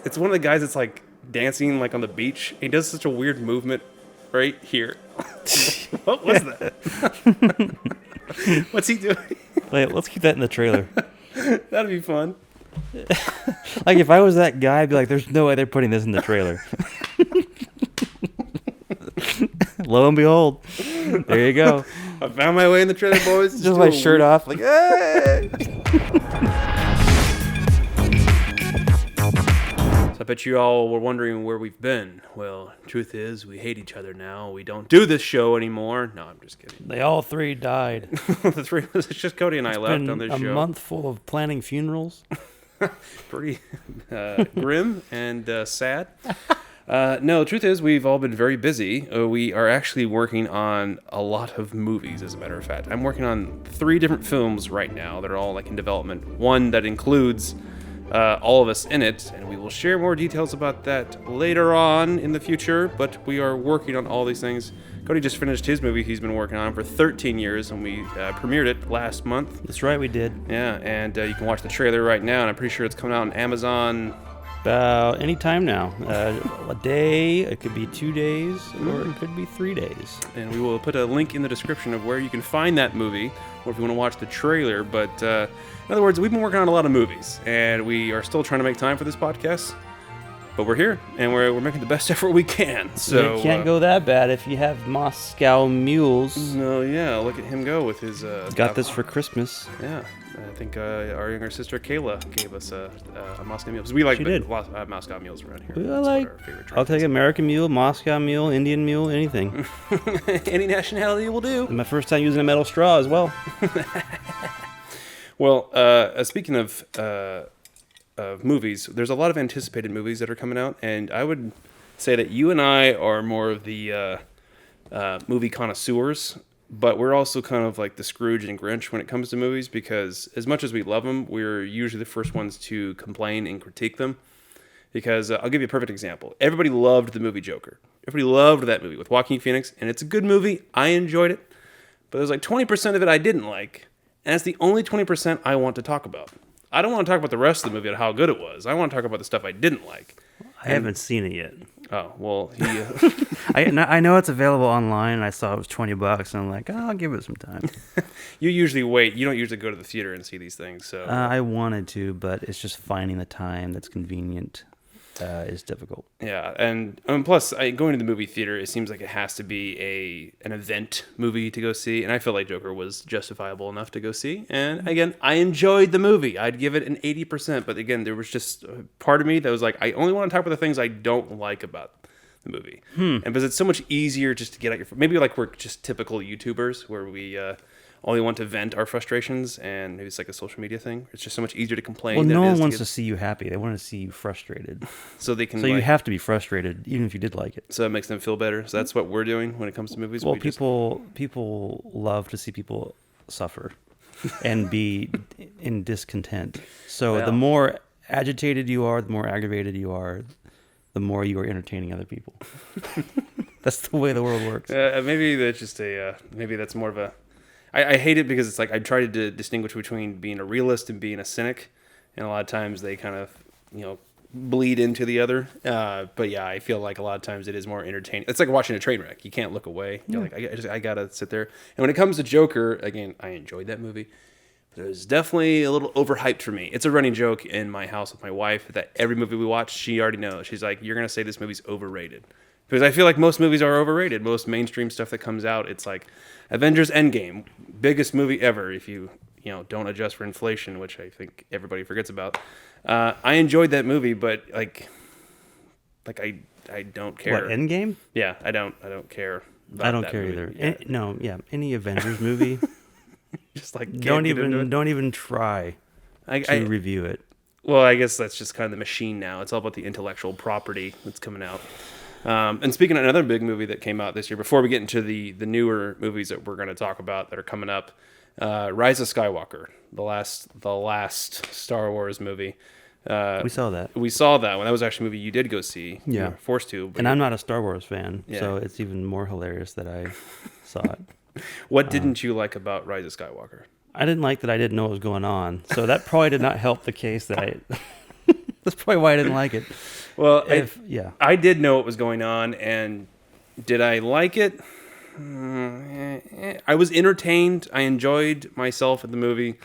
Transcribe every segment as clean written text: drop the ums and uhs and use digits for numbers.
It's one of the guys that's like dancing like on the beach. He does such a weird movement right here. What was that? What's he doing? Wait, let's keep that in the trailer. That'd be fun. Like, if I was that guy, I'd be like, there's no way they're putting this in the trailer. Lo and behold, there you go. I found my way in the trailer, boys. Just my shirt off, like, hey! So I bet you all were wondering where we've been. Well, truth is, we hate each other now. We don't do this show anymore. No, I'm just kidding. They all three died. The three of us, it's just Cody and I left on this show. A month full of planning funerals. Pretty grim and sad. No, the truth is we've all been very busy. We are actually working on a lot of movies, as a matter of fact. I'm working on 3 different films right now that are all like in development. One that includes all of us in it, and we will share more details about that later on in the future, but we are working on all these things. Cody just finished his movie he's been working on for 13 years, and we premiered it last month. That's right, we did. Yeah, and you can watch the trailer right now, and I'm pretty sure it's coming out on Amazon. About any time now. A day, it could be 2 days, or it could be 3 days. And we will put a link in the description of where you can find that movie, or if you want to watch the trailer. But in other words, we've been working on a lot of movies, and we are still trying to make time for this podcast. But we're here, and we're making the best effort we can. So it can't go that bad if you have Moscow mules. No, yeah, look at him go with his... Got this for Christmas. Yeah, I think our younger sister Kayla gave us a Moscow mule. Because we like Moscow mules around here. I'll take American mule, Moscow mule, Indian mule, anything. Any nationality will do. My first time using a metal straw as well. Well, speaking of movies, there's a lot of anticipated movies that are coming out, and I would say that you and I are more of the movie connoisseurs, but we're also kind of like the Scrooge and Grinch when it comes to movies, because as much as we love them, we're usually the first ones to complain and critique them. Because I'll give you a perfect example. Everybody loved the movie Joker. Everybody loved that movie with Joaquin Phoenix, and it's a good movie. I enjoyed it, but there's like 20% of it I didn't like, and it's the only 20% I want to talk about. I don't want to talk about the rest of the movie and how good it was. I want to talk about the stuff I didn't like. I haven't seen it yet. Oh, well, I know it's available online, and I saw it was $20, and I'm like, I'll give it some time. You usually wait. You don't usually go to the theater and see these things. So I wanted to, but it's just finding the time that's convenient is difficult. Yeah, and plus, going to the movie theater, it seems like it has to be an event movie to go see, and I feel like Joker was justifiable enough to go see. And again, I enjoyed the movie. I'd give it an 80%, but again, there was just a part of me that was like, I only want to talk about the things I don't like about the movie. And because it's so much easier just to get out maybe like we're just typical YouTubers where we only want to vent our frustrations, and maybe it's like a social media thing. It's just so much easier to complain. Well, no one wants to see you happy. They want to see you frustrated. So they can. So you have to be frustrated, even if you did like it. So it makes them feel better. So that's what we're doing when it comes to movies. Well, people love to see people suffer and be in discontent. So the more agitated you are, the more aggravated you are, the more you are entertaining other people. That's the way the world works. Maybe that's just maybe that's more of a. I hate it because it's like I try to distinguish between being a realist and being a cynic, and a lot of times they kind of bleed into the other. But yeah, I feel like a lot of times it is more entertaining. It's like watching a train wreck. You can't look away. You're like I gotta sit there. And when it comes to Joker, again, I enjoyed that movie, but it was definitely a little overhyped for me. It's a running joke in my house with my wife that every movie we watch, she already knows. She's like, "You're gonna say this movie's overrated." Because I feel like most movies are overrated. Most mainstream stuff that comes out, it's like Avengers Endgame, biggest movie ever if you don't adjust for inflation, which I think everybody forgets about. I enjoyed that movie, but like I don't care. What, Endgame? Yeah, I don't care about I don't that care movie. either. Yeah. Any Avengers movie. Just like don't even try to review it. Well, I guess that's just kind of the machine now. It's all about the intellectual property that's coming out. And speaking of another big movie that came out this year, before we get into the newer movies that we're going to talk about that are coming up, Rise of Skywalker, the last Star Wars movie. We saw that. We saw that one. That was actually a movie you did go see. Yeah. You were forced to. And I'm not a Star Wars fan, so it's even more hilarious that I saw it. What didn't you like about Rise of Skywalker? I didn't like that I didn't know what was going on, so that probably did not help the case that I... That's probably why I didn't like it. Well, Yeah. I did know what was going on, and did I like it? I was entertained. I enjoyed myself in the movie,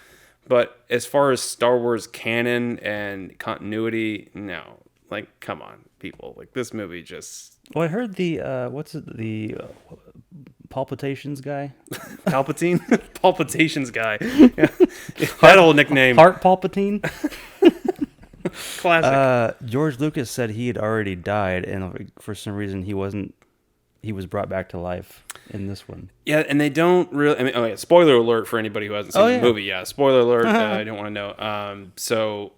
but as far as Star Wars canon and continuity, no. Like, come on, people. Like, this movie just... Well, I heard the Palpitations guy. Palpatine? Palpitations guy. Yeah. That old nickname. Heart Palpatine. Classic. George Lucas said he had already died, and for some reason he was brought back to life in this one. Yeah, and they don't really... I mean, oh yeah, spoiler alert for anybody who hasn't seen the movie. Yeah, spoiler alert. I don't want to know. So...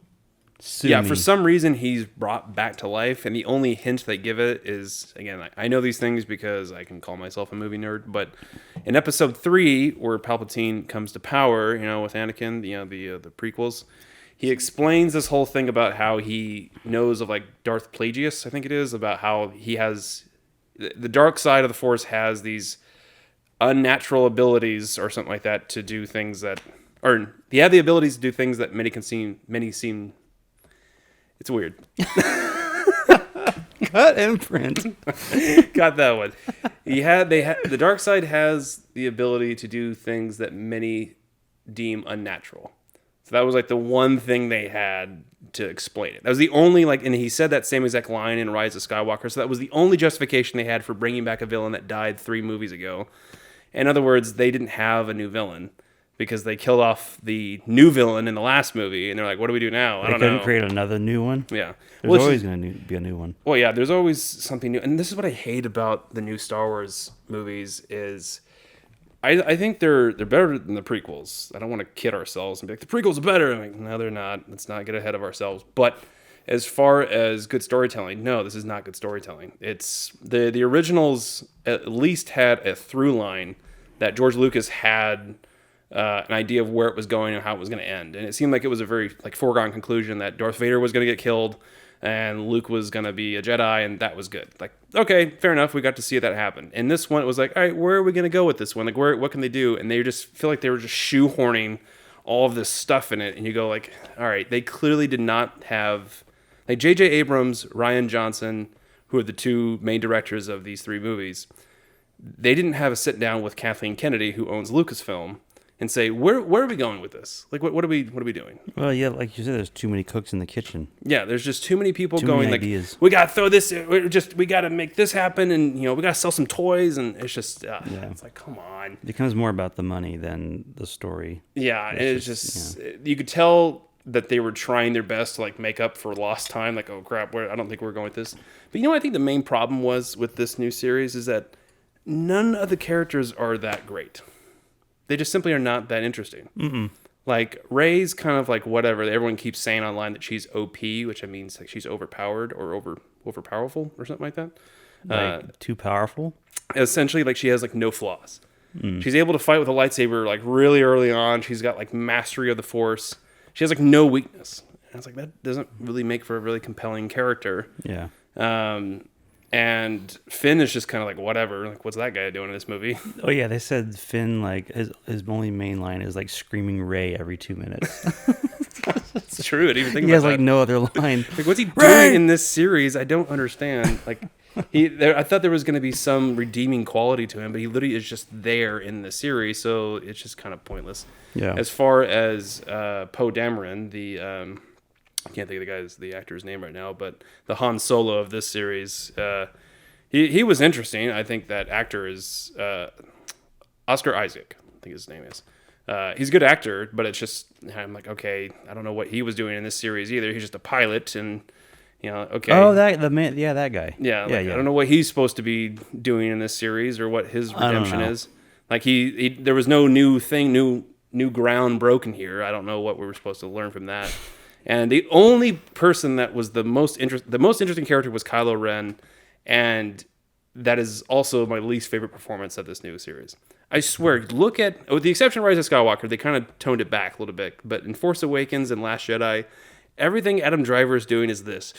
Yeah, for some reason he's brought back to life, and the only hint they give it is, again, I know these things because I can call myself a movie nerd, but in episode 3, where Palpatine comes to power, with Anakin, the prequels, he explains this whole thing about how he knows of, like, Darth Plagueis, I think it is, about how he has... The dark side of the Force has these unnatural abilities or something like that to do things that... Or he had the abilities to do things that many seem... It's weird. Cut imprint. Got that one. The dark side has the ability to do things that many deem unnatural. So that was like the one thing they had to explain it. That was the only, like, and he said that same exact line in Rise of Skywalker. So that was the only justification they had for bringing back a villain that died 3 movies ago. In other words, they didn't have a new villain, because they killed off the new villain in the last movie, and they're like, what do we do now? I don't know. They couldn't create another new one? Yeah. There's always going to be a new one. Well, yeah, there's always something new. And this is what I hate about the new Star Wars movies is I think they're better than the prequels. I don't want to kid ourselves and be like, the prequels are better. I'm like, no, they're not. Let's not get ahead of ourselves. But as far as good storytelling, no, this is not good storytelling. It's the originals at least had a through line that George Lucas had... an idea of where it was going and how it was going to end. And it seemed like it was a very foregone conclusion that Darth Vader was going to get killed and Luke was going to be a Jedi, and that was good. Like, okay, fair enough. We got to see that happen. And this one, it was like, all right, where are we going to go with this one? Like, what can they do? And they just feel like they were just shoehorning all of this stuff in it. And you go like, all right, they clearly did not have... Like, J.J. Abrams, Rian Johnson, who are the 2 main directors of these 3 movies, they didn't have a sit down with Kathleen Kennedy, who owns Lucasfilm, and say, where are we going with this? Like, what are we doing? Well, yeah, like you said, there's too many cooks in the kitchen. Yeah, there's just too many people too going many like, ideas. We got to throw this, we got to make this happen, and, we got to sell some toys, and it's just, it's like, come on. It becomes more about the money than the story. Yeah, and it's just you could tell that they were trying their best to, like, make up for lost time, like, oh, crap, I don't think we're going with this. But I think the main problem was with this new series is that none of the characters are that great. They just simply are not that interesting. Mm-mm. Like, Rey's kind of like whatever. Everyone keeps saying online that she's OP, which means like she's overpowered or overpowerful or something like that. Like, too powerful? Essentially, like, she has like no flaws. She's able to fight with a lightsaber like really early on. She's got like mastery of the Force. She has like no weakness. And it's like, that doesn't really make for a really compelling character. Yeah. And Finn is just kind of like, whatever. Like, what's that guy doing in this movie? Oh, yeah. They said Finn, like, his only main line is, like, screaming Rey every 2 minutes. It's true. I didn't even think he about has, like, no other line. Like, what's he doing in this series? I don't understand. Like, I thought there was going to be some redeeming quality to him, but he literally is just there in the series, so it's just kind of pointless. Yeah. As far as Poe Dameron, I can't think of the actor's name right now, but the Han Solo of this series, he was interesting. I think that actor is Oscar Isaac, I think his name is. He's a good actor, but it's just, I'm like, okay, I don't know what he was doing in this series either. He's just a pilot, and, okay. Oh, that guy. Yeah, I don't know what he's supposed to be doing in this series or what his redemption is. Like, there was no new thing, new ground broken here. I don't know what we were supposed to learn from that. And the only person that was the most interesting character was Kylo Ren, and that is also my least favorite performance of this new series. I swear, with the exception of Rise of Skywalker, they kind of toned it back a little bit. But in Force Awakens and Last Jedi, everything Adam Driver is doing is this.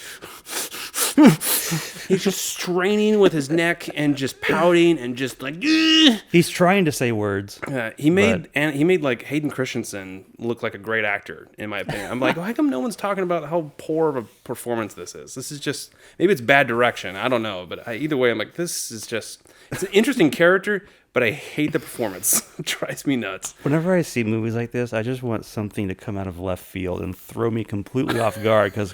he's just straining with his neck and just pouting and just like. Ugh! He's trying to say words. He made like Hayden Christensen look like a great actor, in my opinion. I'm like, how come no one's talking about how poor of a performance this is? This is just maybe it's bad direction. I don't know, but either way, I'm like, this is just. It's an interesting character, but I hate the performance. It drives me nuts. Whenever I see movies like this, I just want something to come out of left field and throw me completely off guard. Because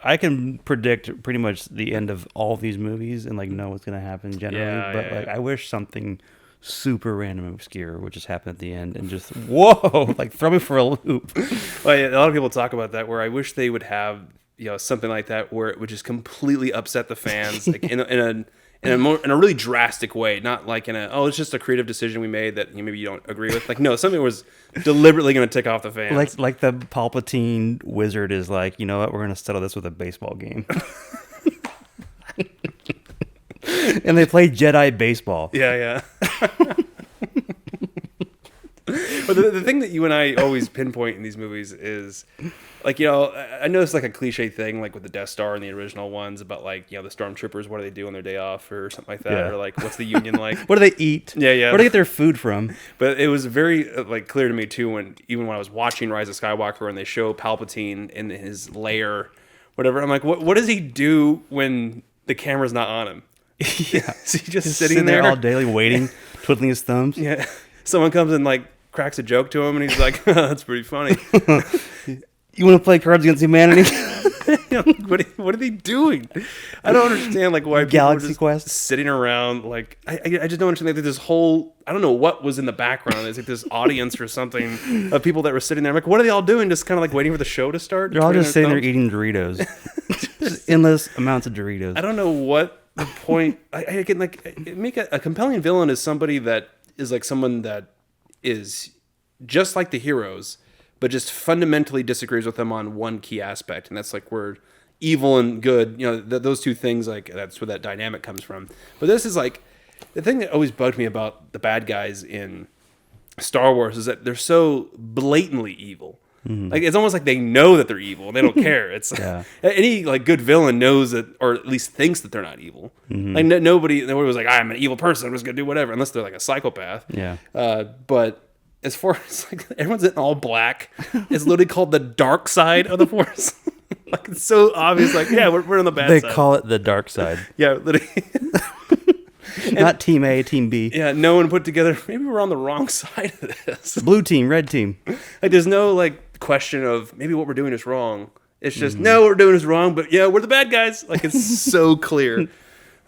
I can predict pretty much the end of all of these movies and like know what's going to happen generally. I wish something super random and obscure would just happen at the end and just whoa, like throw me for a loop. Well, yeah, a lot of people talk about that. Where I wish they would have something like that where it would just completely upset the fans, like in a really drastic way, not like it's just a creative decision we made that maybe you don't agree with. Like, no, something was deliberately going to tick off the fans. Like the Palpatine wizard is like, you know what, we're going to settle this with a baseball game. And they play Jedi baseball. Yeah. But the thing that you and I always pinpoint in these movies is, like, I know it's like a cliche thing, like with the Death Star and the original ones about like, the stormtroopers, what do they do on their day off or something like that? Yeah. Or like, what's the Union like? What do they eat? Yeah. Where do they get their food from? But it was very like clear to me too even when I was watching Rise of Skywalker and they show Palpatine in his lair, whatever. I'm like, what does he do when the camera's not on him? Yeah, is he just sitting there all day waiting, twiddling his thumbs? Yeah, someone comes and like cracks a joke to him, and he's like, "That's pretty funny." You want to play Cards Against Humanity? What are they doing? I don't understand like why people Galaxy are just Quest sitting around. Like I just don't understand. Like, this whole I don't know what was in the background. There's like this audience or something of people that were sitting there. I'm like, what are they all doing? Just kind of like waiting for the show to start. They're all just sitting there eating Doritos. Just endless amounts of Doritos. I don't know what the point. I can like make a compelling villain is somebody that is like someone that is just like the heroes, but just fundamentally disagrees with them on one key aspect, and that's like where evil and good, those two things, like that's where that dynamic comes from. But this is like the thing that always bugged me about the bad guys in Star Wars is that they're so blatantly evil. Mm-hmm. Like it's almost like they know that they're evil and they don't care. It's any like good villain knows that, or at least thinks that they're not evil. Mm-hmm. Like nobody was like, I'm an evil person, I'm just gonna do whatever, unless they're like a psychopath. Yeah. But as far as like everyone's in all black, it's literally called the dark side of the Force. Like it's so obvious. Like we're on the bad side. They call it the dark side. Yeah, literally. Not team A, team B. Yeah, no one put together. Maybe we're on the wrong side of this. Blue team, red team. Like there's no like question of maybe what we're doing is wrong. It's just no, what we're doing is wrong. But yeah, we're the bad guys. Like it's so clear.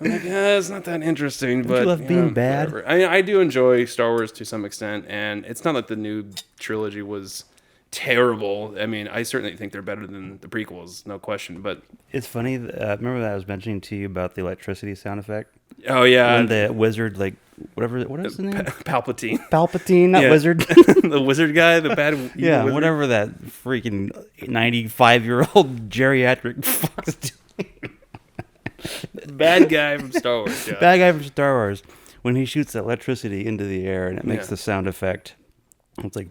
I'm like, it's not that interesting. But you love being bad. Whatever. I mean, I do enjoy Star Wars to some extent, and it's not like the new trilogy was terrible. I mean, I certainly think they're better than the prequels, no question. But it's funny. Remember that I was mentioning to you about the electricity sound effect? Oh yeah, when the wizard, like whatever, what is the name? Palpatine, not wizard. The wizard guy, the bad. Yeah, wizard. Whatever that freaking 95-year-old geriatric fuck is doing. Bad guy from Star Wars. Yeah. Bad guy from Star Wars. When he shoots electricity into the air and it makes the sound effect. It's like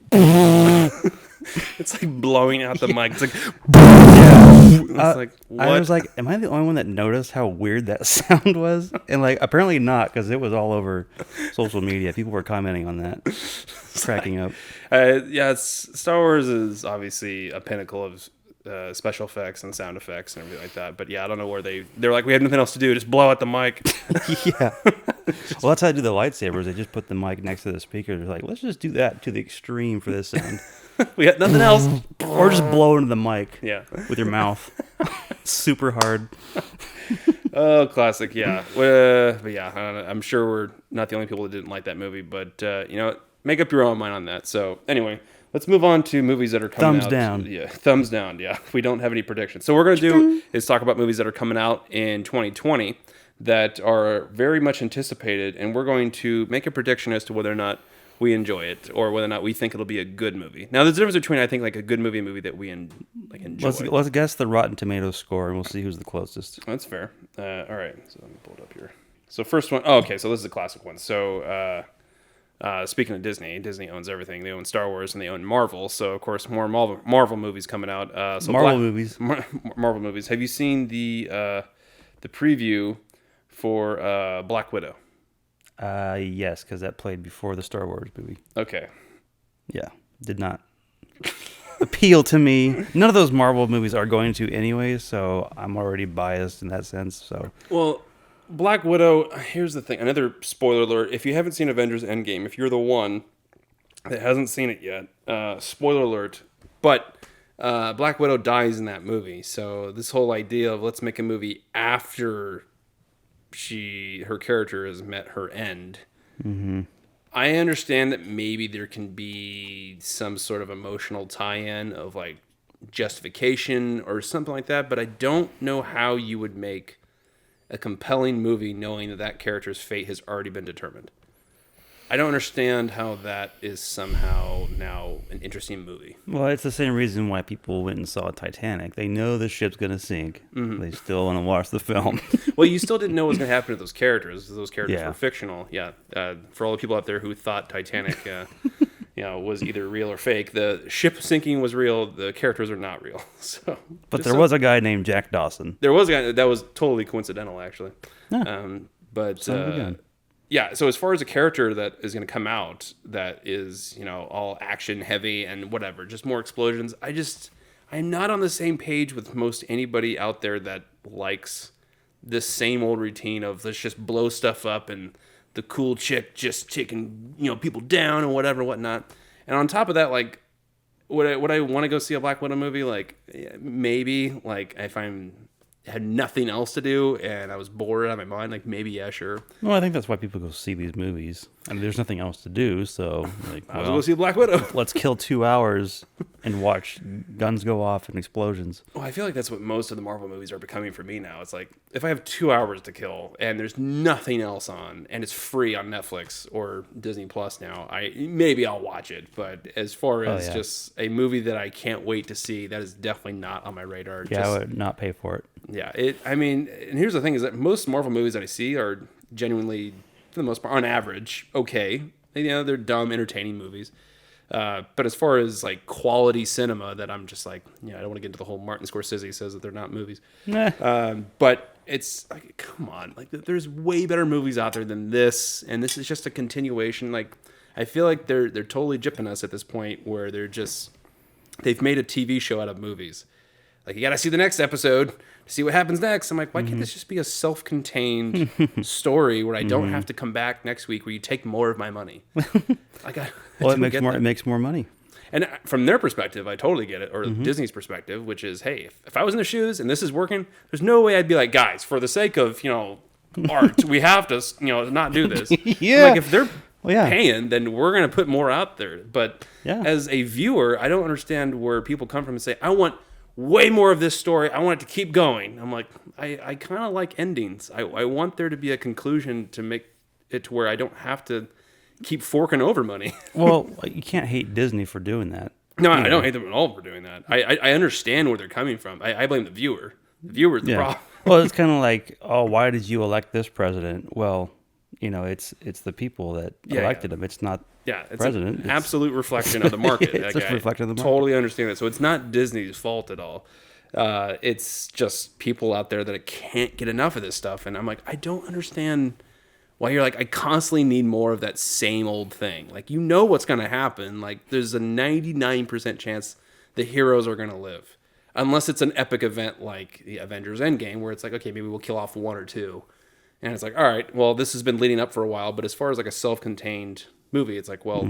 it's like blowing out the mic. It's like it's like what? I was like, am I the only one that noticed how weird that sound was? And like apparently not, because it was all over social media. People were commenting on that, cracking up. Star Wars is obviously a pinnacle of special effects and sound effects and everything like that. But yeah, I don't know where they're like, we have nothing else to do, just blow out the mic. Yeah. Well, that's how I do the lightsabers. They just put the mic next to the speaker. They're like, let's just do that to the extreme for this sound. We got nothing else. Or just blow into the mic. Yeah. With your mouth. Super hard. Oh, classic. Yeah. But yeah, I'm sure we're not the only people that didn't like that movie. But make up your own mind on that. So anyway, let's move on to movies that are coming out. Thumbs down. Yeah, thumbs down. Yeah, we don't have any predictions. So what we're going to do is talk about movies that are coming out in 2020 that are very much anticipated, and we're going to make a prediction as to whether or not we enjoy it or whether or not we think it'll be a good movie. Now, there's a difference between, I think, like a good movie and a movie that we enjoy. Let's guess the Rotten Tomatoes score, and we'll see who's the closest. That's fair. All right, so let me pull it up here. So first one, okay, so this is a classic one. So speaking of Disney owns everything. They own Star Wars and they own Marvel. So of course, more Marvel movies coming out. Marvel movies. Marvel movies. Have you seen the the preview for Black Widow? Yes, because that played before the Star Wars movie. Okay. Yeah, did not appeal to me. None of those Marvel movies are going to anyway, so I'm already biased in that sense. So, well, Black Widow, here's the thing. Another spoiler alert. If you haven't seen Avengers Endgame, if you're the one that hasn't seen it yet, spoiler alert. But Black Widow dies in that movie. So this whole idea of let's make a movie after her character has met her end. mm-hmm. I understand that maybe there can be some sort of emotional tie-in of like justification or something like that, but I don't know how you would make a compelling movie knowing that that character's fate has already been determined. I don't understand how that is somehow now an interesting movie. Well, it's the same reason why people went and saw Titanic. They know the ship's going to sink. Mm-hmm. They still want to watch the film. Well, you still didn't know what was going to happen to those characters. Those characters Yeah. were fictional. Yeah. For all the people out there who thought Titanic was either real or fake, the ship sinking was real. The characters are not real. So, But there was a guy named Jack Dawson. There was a guy that was totally coincidental, actually. Yeah. But Son of a gun. yeah, so as far as a character that is going to come out that is, all action heavy and whatever, just more explosions, I'm not on the same page with most anybody out there that likes this same old routine of let's just blow stuff up and the cool chick just taking, people down and whatever, whatnot. And on top of that, like, would I want to go see a Black Widow movie? Like, maybe, like, if had nothing else to do and I was bored out of my mind, like maybe, yeah, sure. Well, I think that's why people go see these movies. I mean, there's nothing else to do, so like, I was going to see Black Widow. Let's kill 2 hours and watch guns go off and explosions. Well, I feel like that's what most of the Marvel movies are becoming for me now. It's like, if I have 2 hours to kill and there's nothing else on and it's free on Netflix or Disney Plus now, maybe I'll watch it. But as far as just a movie that I can't wait to see, that is definitely not on my radar. Yeah, I would not pay for it. Yeah, and here's the thing is that most Marvel movies that I see are genuinely, for the most part, on average, okay. They're dumb, entertaining movies. But as far as like quality cinema, that I'm just like, I don't want to get into the whole Martin Scorsese says that they're not movies. But it's like, come on, like there's way better movies out there than this, and this is just a continuation. Like, I feel like they're totally gypping us at this point where they've made a TV show out of movies. Like, you got to see the next episode to see what happens next. I'm like, why can't this just be a self-contained story where I don't have to come back next week where you take more of my money? Like, it makes more money. And from their perspective, I totally get it, or Disney's perspective, which is, hey, if I was in their shoes and this is working, there's no way I'd be like, guys, for the sake of, art, we have to, not do this. Yeah. Like, if they're paying, then we're going to put more out there. But as a viewer, I don't understand where people come from and say, I want way more of this story. I want it to keep going. I'm like, I kind of like endings. I want there to be a conclusion to make it to where I don't have to keep forking over money. Well, you can't hate Disney for doing that. No, I don't hate them at all for doing that. I understand where they're coming from. I blame the viewer. The viewer's the problem. Well, it's kind of like, oh, why did you elect this president? Well, it's the people that elected him. It's not it's president. An absolute reflection of the market. It's a reflection of the market. Totally understand that. So it's not Disney's fault at all. It's just people out there that can't get enough of this stuff. And I'm like, I don't understand why you're like, I constantly need more of that same old thing. Like, what's going to happen. Like, there's a 99% chance the heroes are going to live. Unless it's an epic event like the Avengers Endgame, where it's like, okay, maybe we'll kill off one or two. And it's like, all right, well, this has been leading up for a while. But as far as like a self-contained movie, it's like, well,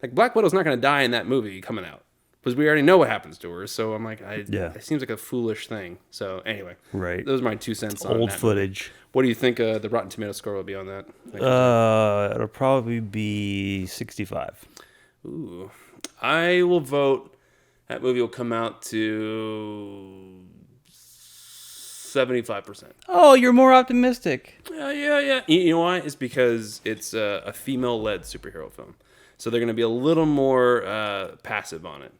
like Black Widow's not going to die in that movie coming out. Because we already know what happens to her. So I'm like, it seems like a foolish thing. So anyway, those are my 2 cents on old that footage. Movie. What do you think the Rotten Tomato score will be on that? It'll probably be 65. Ooh. I will vote that movie will come out to 75%. Oh, you're more optimistic. Yeah. You know why? It's because it's a female-led superhero film. So they're going to be a little more passive on it.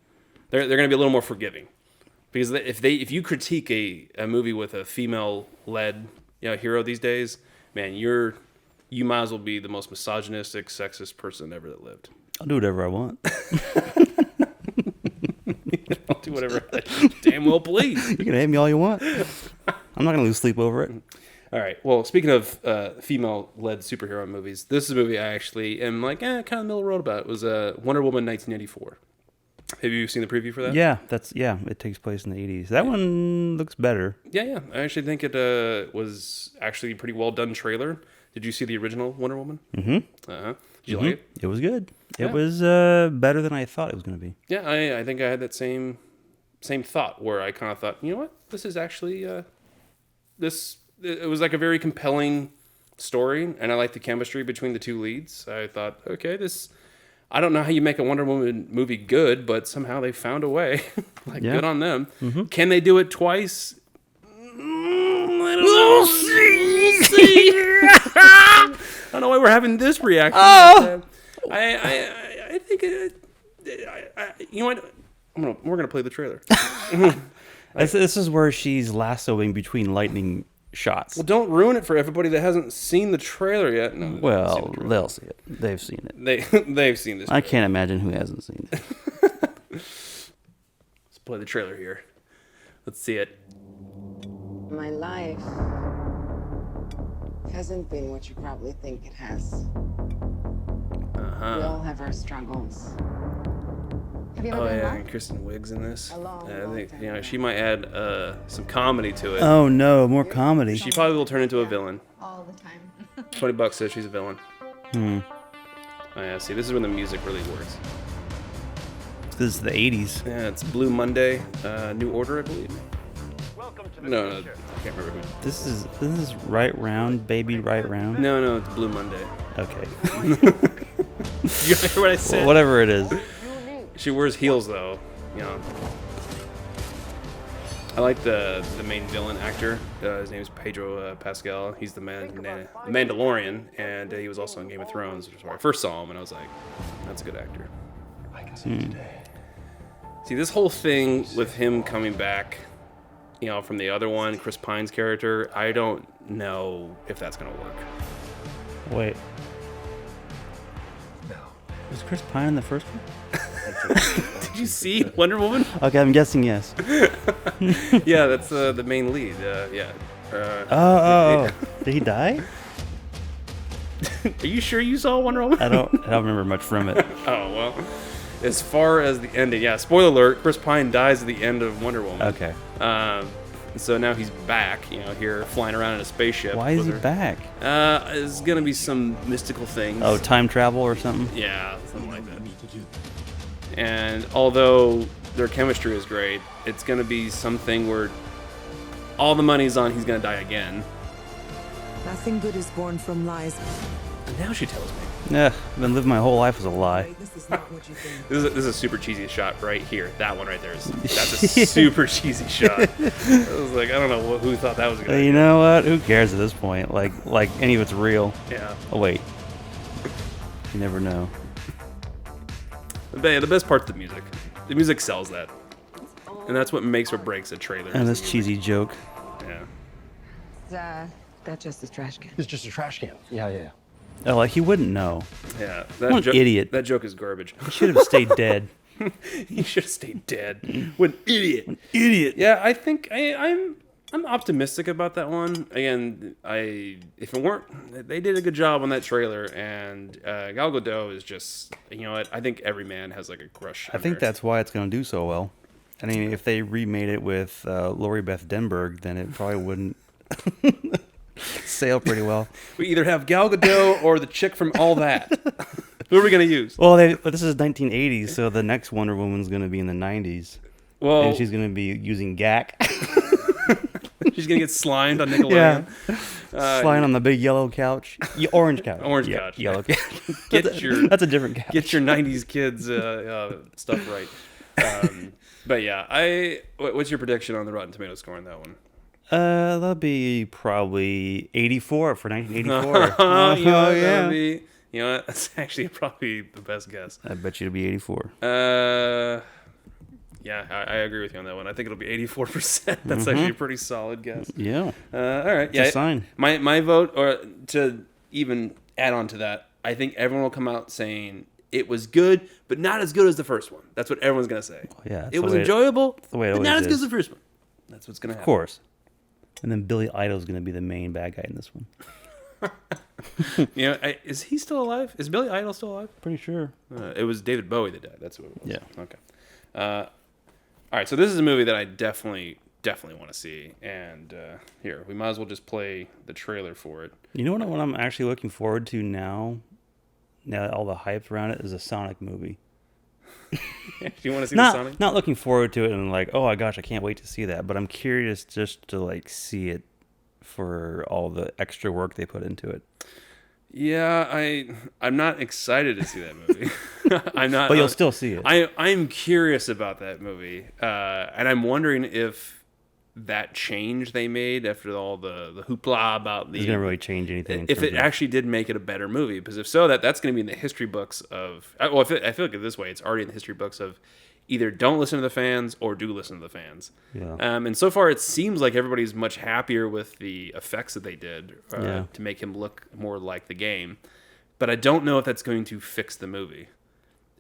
They're going to be a little more forgiving. Because if you critique a movie with a female-led hero these days, man, you might as well be the most misogynistic, sexist person ever that lived. I'll do whatever I want. I'll do whatever I damn well please. You can hate me all you want. I'm not gonna lose sleep over it. All right. Well, speaking of female-led superhero movies, this is a movie I actually am like, kind of middle of the road about. It was Wonder Woman 1984. Have you seen the preview for that? Yeah, it takes place in the 80s. That one looks better. Yeah. I actually think it was actually a pretty well done trailer. Did you see the original Wonder Woman? Mm-hmm. Did you like it? It was good. Yeah. It was better than I thought it was going to be. Yeah, I think I had that same thought where I kind of thought, you know what, this is actually it was like a very compelling story, and I like the chemistry between the two leads. I thought, okay, I don't know how you make a Wonder Woman movie good, but somehow they found a way. Good on them. Mm-hmm. Can they do it twice? We'll see. I don't know why we're having this reaction. Oh! I think you know what? We're gonna play the trailer. This is where she's lassoing between lightning shots. Well, don't ruin it for everybody that hasn't seen the trailer yet. No, well, they'll see it. They've seen it. They've seen this. I can't imagine who hasn't seen it. Let's play the trailer here. Let's see it. My life hasn't been what you probably think it has. We all have our struggles. Have you ever been and Kristen Wiig's in this. I think she might add some comedy to it. Oh no, more comedy. She probably will turn into a villain. All the time. $20 says she's a villain. Oh yeah, see, this is when the music really works. This is the 80s. Yeah, it's Blue Monday, New Order, I believe. No, I can't remember who. This is Right Round, Baby Right Round. No, it's Blue Monday. Okay. You hear what I said? Well, whatever it is. She wears heels though, you know. I like the main villain actor. His name is Pedro Pascal. He's the Mandalorian, and he was also in Game of Thrones, which is where I first saw him, and I was like, that's a good actor. I can see today. See, this whole thing with him coming back, from the other one, Chris Pine's character, I don't know if that's going to work. Wait. No. Was Chris Pine in the first one? Did you see Wonder Woman? Okay, I'm guessing yes. Yeah, that's the main lead. Yeah. Did he die? Are you sure you saw Wonder Woman? I don't remember much from it. Oh, well. As far as the ending, yeah, spoiler alert, Chris Pine dies at the end of Wonder Woman. Okay. So now he's back, here flying around in a spaceship. Why is he back? There's going to be some mystical things. Oh, time travel or something? Yeah, something like that. And although their chemistry is great, it's going to be something where all the money's on he's going to die again. Nothing good is born from lies. And now she tells me. Yeah, I've been living my whole life as a lie. This is not what you think. This is a super cheesy shot right here. That one right there that's a super cheesy shot. I was like, I don't know who thought that was a good idea. You know what? Who cares at this point? Like any of it's real. Yeah. Oh wait. You never know. But yeah, the best part's the music. The music sells that. And that's what makes or breaks a trailer. And this cheesy joke. Yeah. That's just a trash can. It's just a trash can. Yeah. Oh, like he wouldn't know. Yeah. What an idiot. That joke is garbage. He should have stayed dead. He should have stayed dead. What an idiot. An idiot. Yeah, I think I'm optimistic about that one. Again, if it weren't, they did a good job on that trailer, and Gal Gadot is just, you know what? I think every man has like a crush. I think that's why it's going to do so well. I mean, if they remade it with Lori Beth Denberg, then it probably wouldn't sail pretty well. We either have Gal Gadot or the chick from All That. Who are we going to use? Well, but this is 1980s, so the next Wonder Woman's going to be in the 90s. Well, and she's going to be using GAC. She's going to get slimed on Nickelodeon. Yeah. Slime on the big yellow couch. Orange couch. Orange couch. Yellow couch. That's a different couch. Get your 90s kids stuff right. But yeah, what's your prediction on the Rotten Tomatoes score on that one? That'll be probably 84 for 1984. You know what? That's actually probably the best guess. I bet you it'll be 84. Yeah, I agree with you on that one. I think it'll be 84%. That's actually a pretty solid guess. Yeah. All right. It's a sign. My vote, or to even add on to that, I think everyone will come out saying it was good, but not as good as the first one. That's what everyone's gonna say. Yeah. It was enjoyable, the way it but not as is. good as the first one. That's what's gonna happen. Of course. And then Billy Idol's going to be the main bad guy in this one. Is he still alive? Is Billy Idol still alive? Pretty sure. It was David Bowie that died. That's what it was. Yeah. Okay. All right. So this is a movie that I definitely want to see. And here, we might as well just play the trailer for it. You know what I'm actually looking forward to now? Now that all the hype around it is a Sonic movie. Do you want to see the Sonic? Not looking forward to it and like, oh my gosh, I can't wait to see that. But I'm curious just to like see it for all the extra work they put into it. Yeah, I'm not excited to see that movie. I'm not. But you'll still see it. I'm curious about that movie, and I'm wondering if that change they made after all the hoopla about It's gonna really change anything. If it actually did make it a better movie, because if so, that's going to be in the history books of. Well, I feel like this way, it's already in the history books of either don't listen to the fans or do listen to the fans. Yeah. And so far, it seems like everybody's much happier with the effects that they did to make him look more like the game. But I don't know if that's going to fix the movie.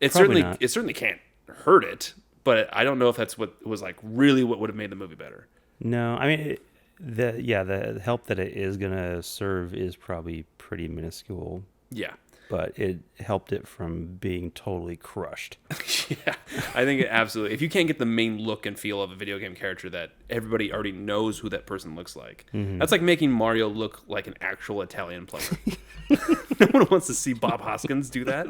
It certainly can't hurt it, but I don't know if that's what was like really what would have made the movie better. No, I mean, the help that it is going to serve is probably pretty minuscule. Yeah. But it helped it from being totally crushed. Yeah, I think it absolutely. If you can't get the main look and feel of a video game character that everybody already knows who that person looks like, that's like making Mario look like an actual Italian player. No one wants to see Bob Hoskins do that.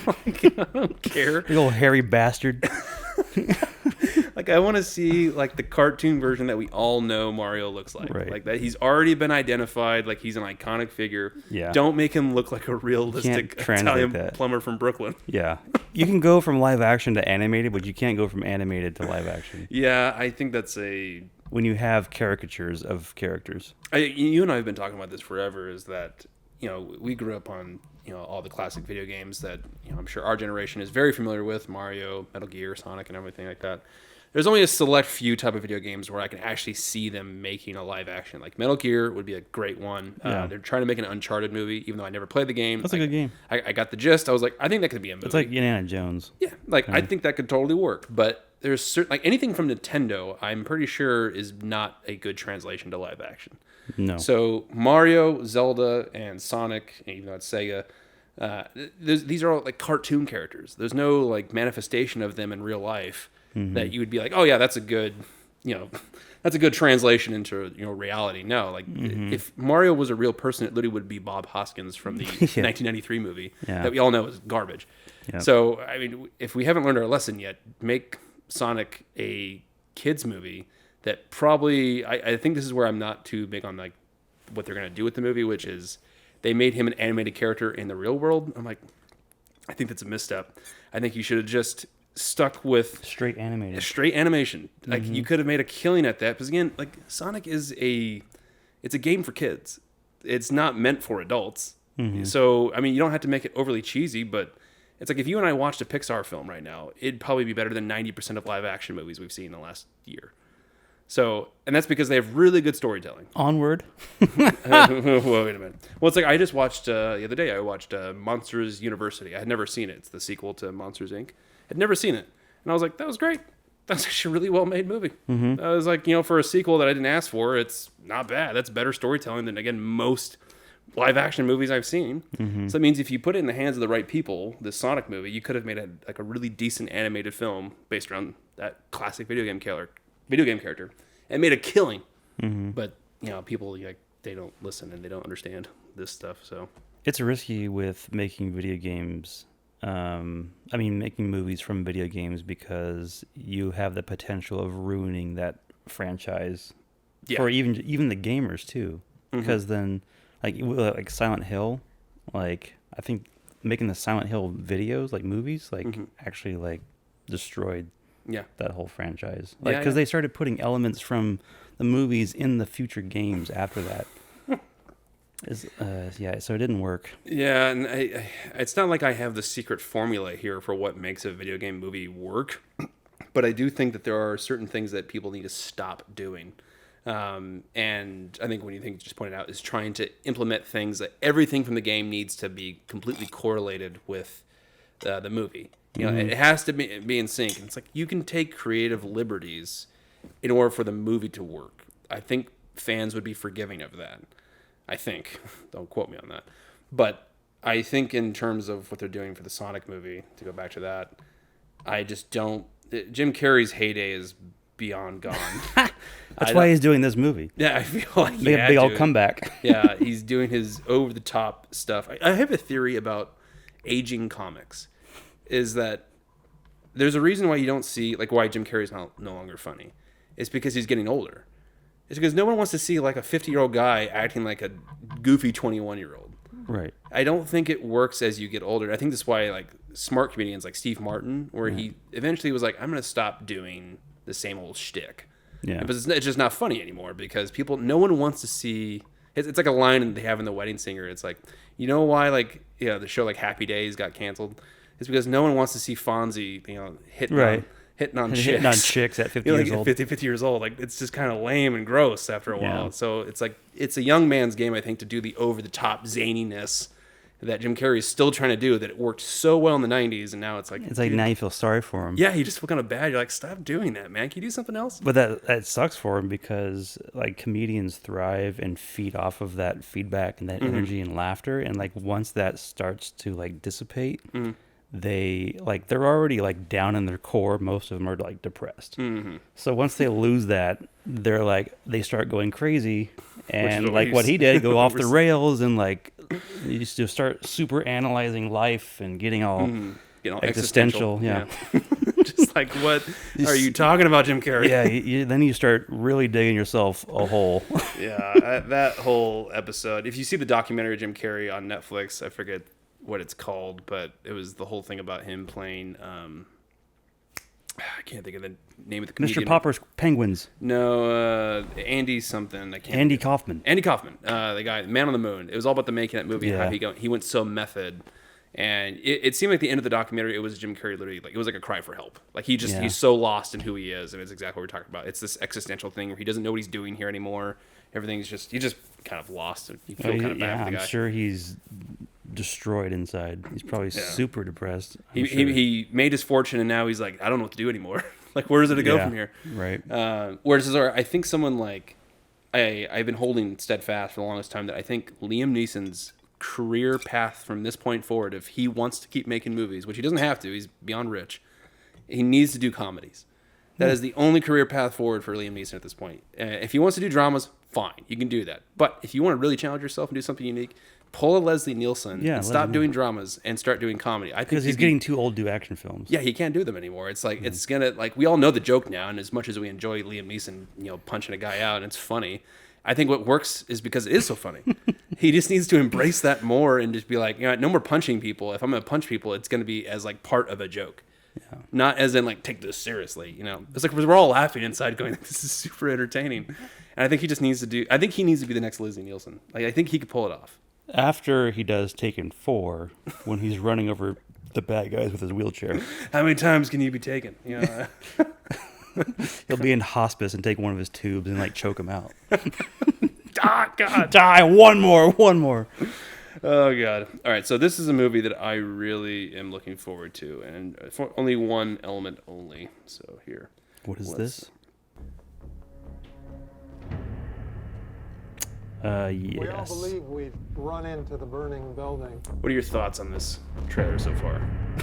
Like, I don't care. Big old hairy bastard. Like, I want to see like the cartoon version that we all know Mario looks like. Right. Like that he's already been identified, like he's an iconic figure. Yeah. Don't make him look like a realistic Italian that. plumber from Brooklyn. Yeah. You can go from live action to animated, but you can't go from animated to live action. Yeah, I think that's when you have caricatures of characters. You and I have been talking about this forever, is that, we grew up on, all the classic video games that, I'm sure our generation is very familiar with, Mario, Metal Gear, Sonic, and everything like that. There's only a select few type of video games where I can actually see them making a live action. Like Metal Gear would be a great one. Yeah. They're trying to make an Uncharted movie, even though I never played the game. That's a good game. I got the gist. I was like, I think that could be a movie. It's like Indiana Jones. Yeah, I think that could totally work. But there's certain, like anything from Nintendo, I'm pretty sure is not a good translation to live action. No. So Mario, Zelda, and Sonic, even though it's Sega, these are all like cartoon characters. There's no like manifestation of them in real life that you would be like, oh yeah, that's a good translation into reality. No, like if Mario was a real person, it literally would be Bob Hoskins from the 1993 movie that we all know is garbage. Yep. So I mean, if we haven't learned our lesson yet, make Sonic a kids movie. That probably I think this is where I'm not too big on like what they're gonna do with the movie, which is they made him an animated character in the real world. I'm like, I think that's a misstep. I think you should have just stuck with straight animation. Like you could have made a killing at that, because again, like Sonic is it's a game for kids. It's not meant for adults. So I mean, you don't have to make it overly cheesy, but it's like if you and I watched a Pixar film right now, it'd probably be better than 90% of live action movies we've seen in the last year. So, and that's because they have really good storytelling. Onward. Whoa, wait a minute. Well, it's like I just watched the other day. I watched Monsters University. I had never seen it. It's the sequel to Monsters Inc. Had never seen it, and I was like, that was great. That's actually a really well made movie. I was like, for a sequel that I didn't ask for, it's not bad. That's better storytelling than again most live action movies I've seen. So that means if you put it in the hands of the right people, this Sonic movie, you could have made a really decent animated film based around that classic video game character, and made a killing. But people they don't listen and they don't understand this stuff. So it's risky with making video games. Making movies from video games, because you have the potential of ruining that franchise for even the gamers too. Because then, like Silent Hill, like I think making the Silent Hill videos, like movies, actually like destroyed that whole franchise. Because they started putting elements from the movies in the future games after that. So it didn't work. Yeah, and it's not like I have the secret formula here for what makes a video game movie work, but I do think that there are certain things that people need to stop doing. And I think one of the things you just pointed out is trying to implement things that everything from the game needs to be completely correlated with the movie. It has to be in sync. And it's like you can take creative liberties in order for the movie to work. I think fans would be forgiving of that. I think. Don't quote me on that. But I think in terms of what they're doing for the Sonic movie, to go back to that, I just don't... Jim Carrey's heyday is beyond gone. That's why he's doing this movie. Yeah, I feel like he Make a had big old to. comeback. Yeah, he's doing his over-the-top stuff. I have a theory about aging comics, is that there's a reason why you don't see, like, why Jim Carrey's no longer funny. It's because he's getting older. It's because no one wants to see, like, a 50-year-old guy acting like a goofy 21-year-old. Right. I don't think it works as you get older. I think that's why, like, smart comedians like Steve Martin, where he eventually was like, I'm going to stop doing the same old shtick. Yeah. But it's just not funny anymore because no one wants to see... It's like a line they have in The Wedding Singer. It's like, you know why, like, the show like Happy Days got canceled? It's because no one wants to see Fonzie, hitting on chicks at 50 years old. 50 years old. Like, it's just kind of lame and gross after a while. Yeah. So it's like, it's a young man's game, I think, to do the over-the-top zaniness that Jim Carrey is still trying to do, that it worked so well in the 90s, and now it's like... It's like, now you feel sorry for him. Yeah, you just feel kind of bad. You're like, stop doing that, man. Can you do something else? But that sucks for him because, like, comedians thrive and feed off of that feedback and that energy and laughter, and, like, once that starts to, like, dissipate... they're already like down in their core. Most of them are like depressed. So once they lose that, they're like, they start going crazy, and like what he did, go off the rails, and like you just start super analyzing life and getting all existential. Yeah. Just like, what are you talking about, Jim Carrey? Yeah. Then you start really digging yourself a hole. Yeah, that whole episode. If you see the documentary of Jim Carrey on Netflix, I forget what it's called, but it was the whole thing about him playing I can't think of the name of the comedian. Mr. Popper's Penguins. No, Andy something. Andy Kaufman. Andy Kaufman, the guy, Man on the Moon. It was all about the making of that movie and how he went so method. And it seemed like the end of the documentary, it was Jim Carrey literally, like, it was like a cry for help. Like, he's so lost in who he is, and it's exactly what we're talking about. It's this existential thing where he doesn't know what he's doing here anymore. Everything's just, he's just kind of lost. You feel kind of bad for the guy. I'm sure he's destroyed inside. He's probably super depressed. He made his fortune, and now he's like, I don't know what to do anymore. Like, where is it to go from here? Right. Whereas I think someone like, I've been holding steadfast for the longest time that I think Liam Neeson's career path from this point forward, if he wants to keep making movies, which he doesn't have to, he's beyond rich, he needs to do comedies. That is the only career path forward for Liam Neeson at this point. If he wants to do dramas, fine, you can do that. But if you want to really challenge yourself and do something unique, pull a Leslie Nielsen and stop doing dramas and start doing comedy. I think because he's getting too old to do action films. Yeah, he can't do them anymore. It's like it's gonna, like, we all know the joke now, and as much as we enjoy Liam Neeson, punching a guy out and it's funny, I think what works is because it is so funny. He just needs to embrace that more and just be like, no more punching people. If I'm gonna punch people, it's gonna be as like part of a joke. Yeah. Not as in like, take this seriously, It's like we're all laughing inside going, this is super entertaining. And I think he just needs to be the next Leslie Nielsen. Like, I think he could pull it off. After he does Taken 4, when he's running over the bad guys with his wheelchair. How many times can you be taken? He'll be in hospice and take one of his tubes and like choke him out. God. Die, one more. Oh, God. All right, so this is a movie that I really am looking forward to, and for only one element only. So here. What is this? Yes. We all believe we've run into the burning building. What are your thoughts on this trailer so far?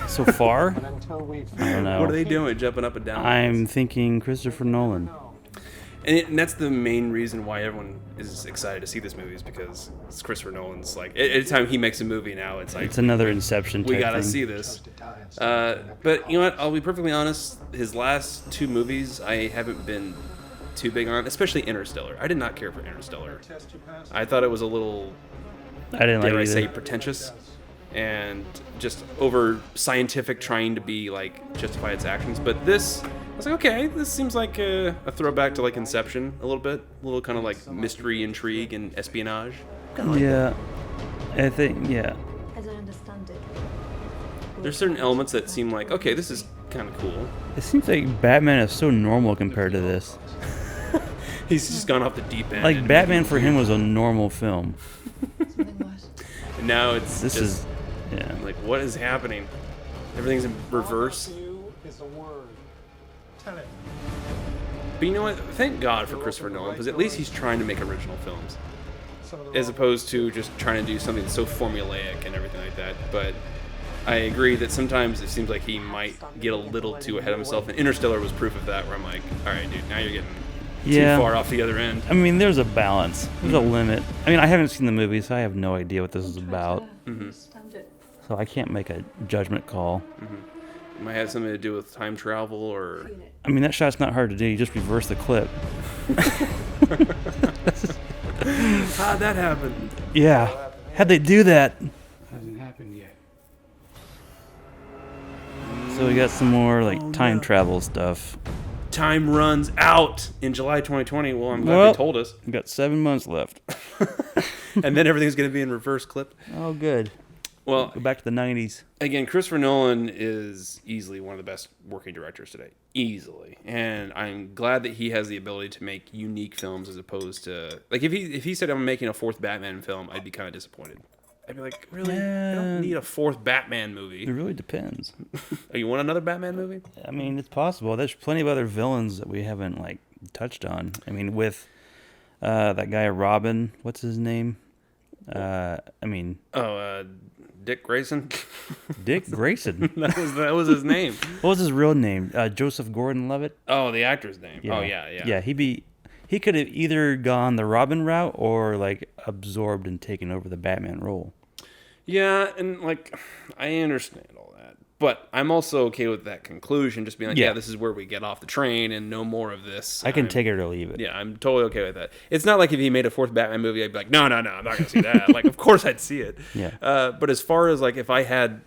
So far? But until we I don't know. What are they doing, jumping up and down? I'm thinking Christopher Nolan. And that's the main reason why everyone is excited to see this movie, is because it's Christopher Nolan's, like, anytime he makes a movie now, it's like... It's another Inception type We gotta thing. see this. But you know what? I'll be perfectly honest. His last two movies, I haven't been too big on, especially Interstellar. I did not care for Interstellar. I thought it was a little... I didn't like it dare I either. say pretentious and just over scientific, trying to be like justify its actions. But this, I was like, okay, this seems like a throwback to like Inception a little bit, a little kind of like mystery, intrigue, and espionage. Yeah, I think As I understand it. There's certain elements that seem like, okay, this is kind of cool. It seems like Batman is so normal compared to this. He's just gone off the deep end. Like Batman for him was a normal film. Something worse. And now it's This just, is like, what is happening? Everything's in reverse. You is a word. Tenet. But you know what? Thank God for Christopher Nolan, because at least he's trying to make original films, as opposed to just trying to do something that's so formulaic and everything like that. But I agree that sometimes it seems like he might get a little too ahead of himself, and Interstellar was proof of that, where I'm like, all right, dude, now you're getting too far off the other end. I mean, there's a balance. There's a limit. I mean, I haven't seen the movie, so I have no idea what this is about. So I can't make a judgment call. It might have something to do with time travel, or... I mean, that shot's not hard to do. You just reverse the clip. How'd that happen? Yeah. How'd they do that? Hasn't happened yet. So we got some more time travel stuff. Time runs out in July 2020. Well, I'm glad they told us. We got 7 months left. And then everything's going to be in reverse clip. Oh, good. Well, go back to the 90s. Again, Christopher Nolan is easily one of the best working directors today. Easily. And I'm glad that he has the ability to make unique films as opposed to... Like, if he said I'm making a fourth Batman film, I'd be kind of disappointed. I'd be like, really? I don't need a fourth Batman movie. It really depends. Oh, you want another Batman movie? I mean, it's possible. There's plenty of other villains that we haven't, touched on. I mean, with that guy Robin, what's his name? Dick Grayson? Dick Grayson? that was his name. What was his real name? Joseph Gordon-Levitt? Oh, the actor's name. Yeah. Oh, yeah. Yeah, he could have either gone the Robin route or absorbed and taken over the Batman role. Yeah, and I understand all that, but I'm also okay with that conclusion. Just being like, yeah, this is where we get off the train and no more of this. I can take it or leave it. Yeah, I'm totally okay with that. It's not like if he made a fourth Batman movie, I'd be like, no, I'm not gonna see that. Of course I'd see it. Yeah. But as far as if I had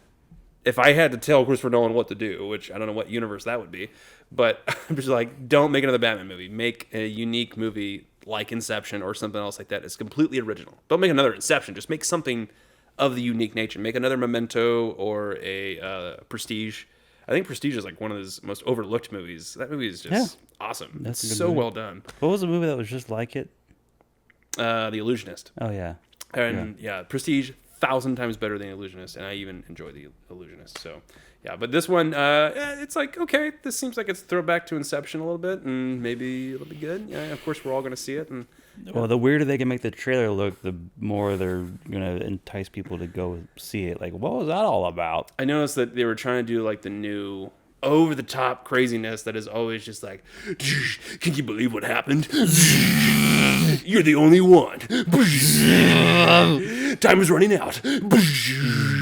to tell Christopher Nolan what to do, which I don't know what universe that would be, but I'm just don't make another Batman movie. Make a unique movie like Inception or something else like that. It's completely original. Don't make another Inception. Just make something of the unique nature. Make another Memento or a Prestige. I think Prestige is one of his most overlooked movies. That movie is just awesome. That's a good so movie. well done. What was the movie that was just like it? The Illusionist. Oh, yeah. And Prestige, 1,000 times better than Illusionist, and I even enjoy the Illusionist. So, yeah, but this one, it's okay, this seems like it's a throwback to Inception a little bit, and maybe it'll be good. Yeah, of course, we're all going to see it. And well, the weirder they can make the trailer look, the more they're going to entice people to go see it. What was that all about? I noticed that they were trying to do the new over-the-top craziness that is always just can you believe what happened? You're the only one. Time is running out.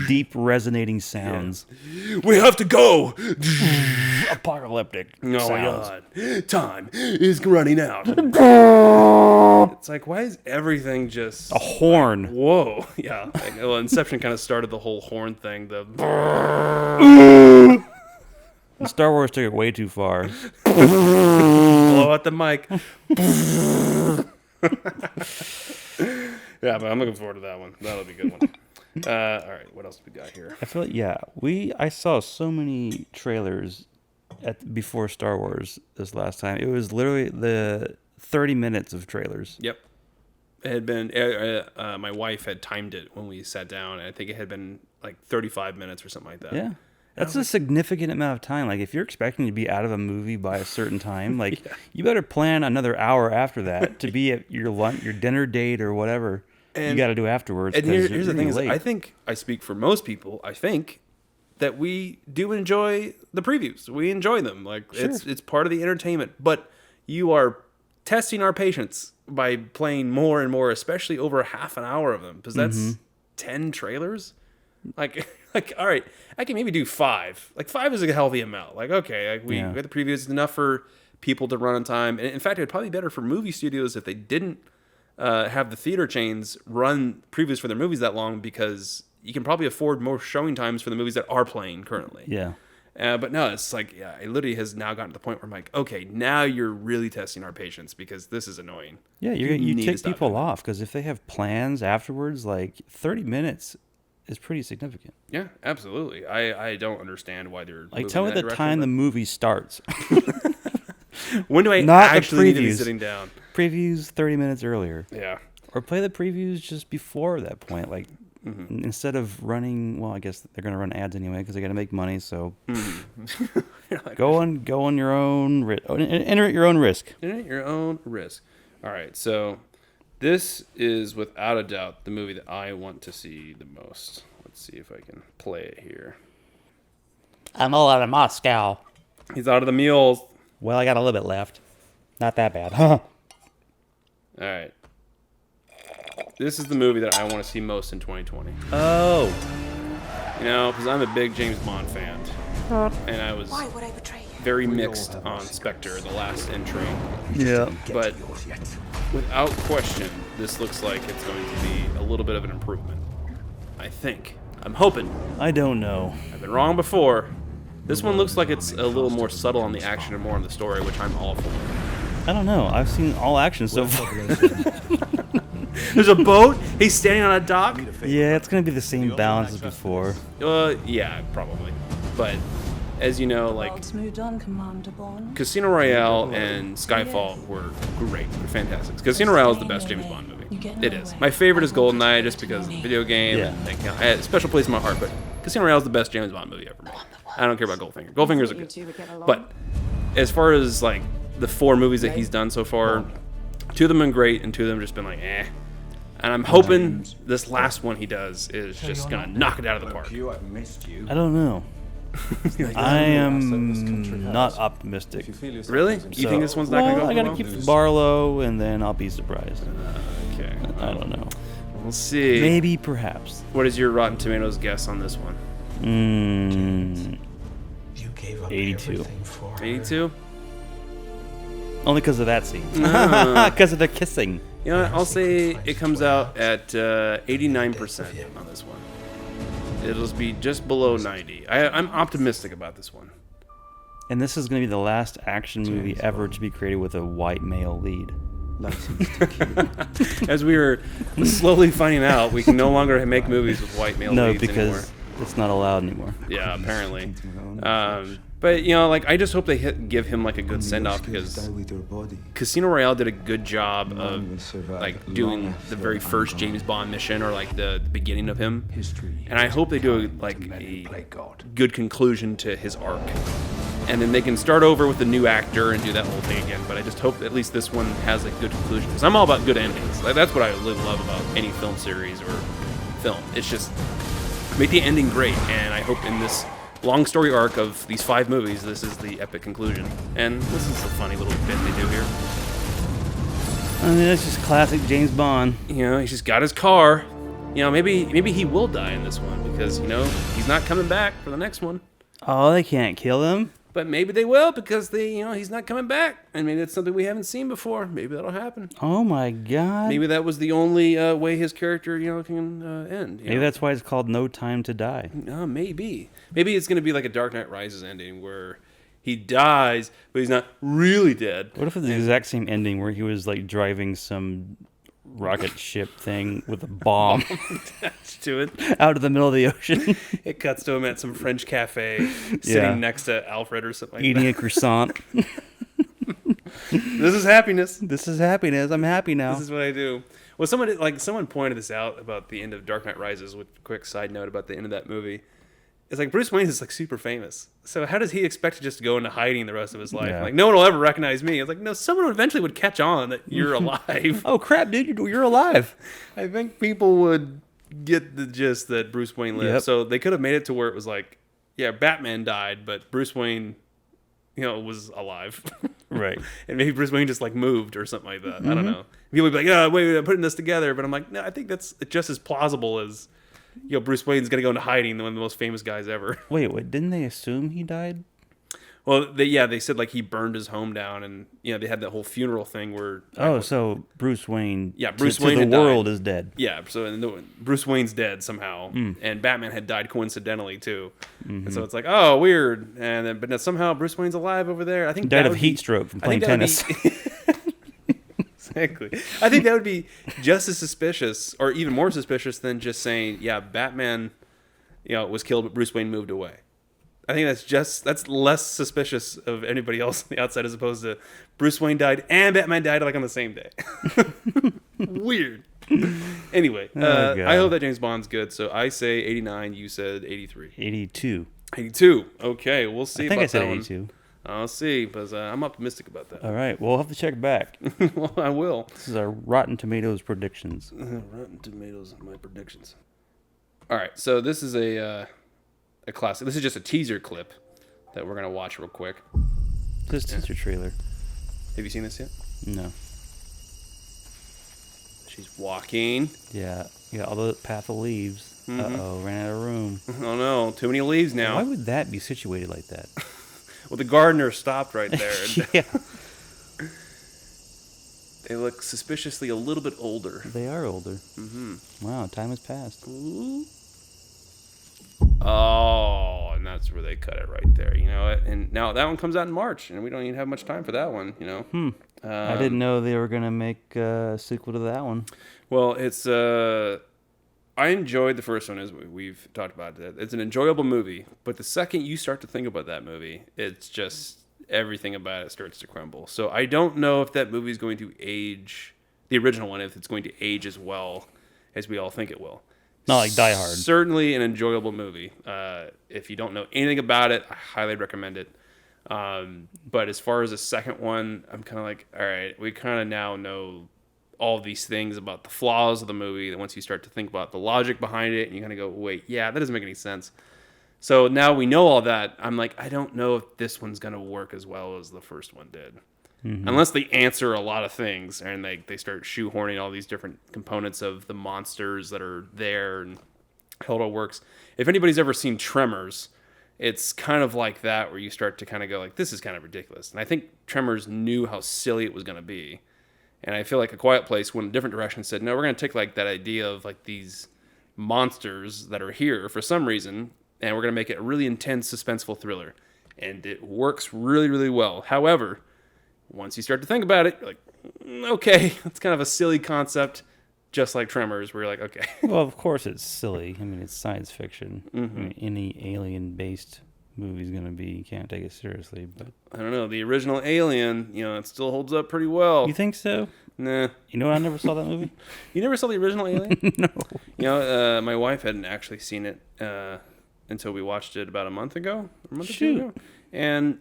Deep resonating sounds. Yeah. We have to go. Apocalyptic Oh sounds. my God. Time is running out. It's why is everything just a horn? Whoa. Yeah. Inception kind of started the whole horn thing. Star Wars took it way too far. Blow out the mic. Yeah, but I'm looking forward to that one. That'll be a good one. All right, what else do we got here? I feel I saw so many trailers before Star Wars this last time. It was literally the 30 minutes of trailers. Yep. It had been, my wife had timed it when we sat down, and I think it had been 35 minutes or something like that. Yeah. That's a significant amount of time. If you're expecting to be out of a movie by a certain time, you better plan another hour after that to be at your lunch, your dinner date, or whatever you got to do afterwards. And here's the thing: is I think I speak for most people. I think that we do enjoy the previews. We enjoy them. It's part of the entertainment. But you are testing our patience by playing more and more, especially over half an hour of them, because that's 10 trailers. All right, I can maybe do 5. 5 is a healthy amount. Okay, we got the previews. It's enough for people to run on time. And in fact, it'd probably be better for movie studios if they didn't have the theater chains run previews for their movies that long, because you can probably afford more showing times for the movies that are playing currently. Yeah. But no, it's it literally has now gotten to the point where I'm okay, now you're really testing our patience, because this is annoying. Yeah, you take people off, because if they have plans afterwards, 30 minutes is pretty significant. Yeah, absolutely. I don't understand why they're tell me the time the movie starts. When do I actually need to be sitting down? Previews 30 minutes earlier. Yeah. Or play the previews just before that point. Instead of running, well, I guess they're going to run ads anyway because they got to make money. So go on your own risk. Enter at your own risk. Enter at your own risk. All right, so this is without a doubt the movie that I want to see the most. Let's see if I can play it here. I'm all out of Moscow. He's out of the mules. Well, I got a little bit left. Not that bad, huh? All right. This is the movie that I want to see most in 2020. Oh. You know, because I'm a big James Bond fan. And I was very mixed on Spectre, the last entry. Yeah. But without question, this looks like it's going to be a little bit of an improvement. I think. I'm hoping. I don't know. I've been wrong before. This one looks like it's a little more subtle on the action and more on the story, which I'm all for. I don't know. I've seen all action so far. There's a boat. He's standing on a dock. Yeah, it's going to be the same balance as before. Yeah, probably. But as you know, like Moved on, Commander Bond. Casino Royale and Skyfall were great. They're fantastic. Casino Royale is the best James Bond movie. It is. My favorite is GoldenEye just because the video game. Yeah. And, I had a special place in my heart, but Casino Royale is the best James Bond movie ever made. I don't care about Goldfinger. Goldfinger's a good. But as far as like the 4 movies that he's done so far, 2 of them have been great and 2 of them have just been like eh. And I'm hoping this last one he does is just gonna knock it out of the park. I don't know. I am not optimistic. Really? You think this one's not gonna go? I gotta keep the bar low, and then I'll be surprised. Okay. I don't know. We'll see. Maybe, perhaps. What is your Rotten Tomatoes guess on this one? 82. 82? Only because of that scene. Because of the kissing. You know what? I'll say it comes out at 89% on this one. It'll be just below 90. I'm optimistic about this one. And this is going to be the last action movie ever to be created with a white male lead. As we were slowly finding out, we can no longer make movies with white male leads because anymore. it's not allowed anymore. Yeah, apparently. But, you know, like, I just hope they give him, like, a good send-off because Casino Royale did a good job of, like, doing the very first James Bond mission or, like, the beginning of him. And I hope they do, like, a good conclusion to his arc. And then they can start over with the new actor and do that whole thing again. But I just hope at least this one has a good conclusion. Because I'm all about good endings. Like, that's what I really love about any film series or film. It's just make the ending great. And I hope in this long story arc of these 5 movies, this is the epic conclusion. And this is a funny little bit they do here. I mean, that's just classic James Bond. You know, he's just got his car. You know, maybe he will die in this one because, you know, he's not coming back for the next one. Oh, they can't kill him. But maybe they will because he's not coming back. And maybe it's something we haven't seen before. Maybe that'll happen. Oh my God. Maybe that was the only way his character, can end. Maybe that's why it's called No Time to Die. Maybe. Maybe it's going to be like a Dark Knight Rises ending where he dies, but he's not really dead. What if it's the exact same ending where he was like driving some rocket ship thing with a bomb attached to it out of the middle of the ocean? It cuts to him at some French cafe sitting next to Alfred or something like eating that. a croissant. This is happiness. This is happiness. I'm happy now. This is what I do. Well, someone pointed this out about the end of Dark Knight Rises. With a quick side note about the end of that movie, it's like Bruce Wayne is like super famous. So how does he expect to just go into hiding the rest of his life? Yeah. Like no one will ever recognize me. It's like no, someone eventually would catch on that you're alive. Oh crap, dude, you're alive. I think people would get the gist that Bruce Wayne lived. Yep. So they could have made it to where it was like, yeah, Batman died, but Bruce Wayne, was alive. Right. And maybe Bruce Wayne just like moved or something like that. I don't know. People would be like, oh, wait, I'm putting this together. But I'm like, no, I think that's just as plausible as, Bruce Wayne's going to go into hiding, one of the most famous guys ever. Wait, didn't they assume he died? Well, they said like he burned his home down, and they had that whole funeral thing where. So Bruce Wayne. Yeah, Bruce to Wayne. The had world died. is dead. Yeah, so Bruce Wayne's dead somehow, and Batman had died coincidentally too, and so it's like, oh, weird, and then but now somehow Bruce Wayne's alive over there. I think Died of heat stroke from playing tennis. Exactly. I think that would be just as suspicious, or even more suspicious than just saying, yeah, Batman, was killed, but Bruce Wayne moved away. I think that's less suspicious of anybody else on the outside as opposed to Bruce Wayne died and Batman died like on the same day. Weird. Anyway, God. I hope that James Bond's good. So I say 89. You said 83. 82. 82. Okay, we'll see. I think about I said that 82. One. I'll see, because I'm optimistic about that. All right. Well, we'll have to check back. Well, I will. This is our Rotten Tomatoes predictions. Rotten Tomatoes, my predictions. All right, so this is a classic. This is just a teaser clip that we're gonna watch real quick. This is your trailer. Have you seen this yet? No. She's walking. Yeah. All the path of leaves. Uh-oh, ran out of room. Oh no, too many leaves now. Why would that be situated like that? Well, the gardener stopped right there. Yeah. They look suspiciously a little bit older. They are older. Wow, time has passed. Ooh. Oh, and that's where they cut it right there. You know, and now that one comes out in March, and we don't even have much time for that one. You know. I didn't know they were gonna make a sequel to that one. Well, it's I enjoyed the first one, as we've talked about. It's an enjoyable movie, but the second you start to think about that movie, it's just everything about it starts to crumble. So I don't know if that movie is going to age, the original one, if it's going to age as well as we all think it will. Not like Die Hard. Certainly an enjoyable movie. If you don't know anything about it, I highly recommend it. But as far as the second one, I'm kind of like, all right, we kind of now know all these things about the flaws of the movie. That once you start to think about the logic behind it, and you kind of go, wait, yeah, that doesn't make any sense. So now we know all that. I'm like, I don't know if this one's going to work as well as the first one did. Unless they answer a lot of things and they start shoehorning all these different components of the monsters that are there and how it all works. If anybody's ever seen Tremors, it's kind of like that, where you start to kind of go like, this is kind of ridiculous. And I think Tremors knew how silly it was going to be. And I feel like A Quiet Place went in a different direction and said, no, we're going to take like that idea of like these monsters that are here for some reason, and we're going to make it a really intense, suspenseful thriller. And it works really, really well. However, once you start to think about it, you're like, okay, it's kind of a silly concept, just like Tremors, where you're like, okay. Well, of course it's silly. I mean, it's science fiction. I mean, any alien-based movie is going to be, you can't take it seriously. But I don't know. The original Alien, it still holds up pretty well. You think so? Nah. You know, I never saw that movie. You never saw the original Alien? No. My wife hadn't actually seen it until we watched it about a month ago. Or Shoot. Or two ago. And,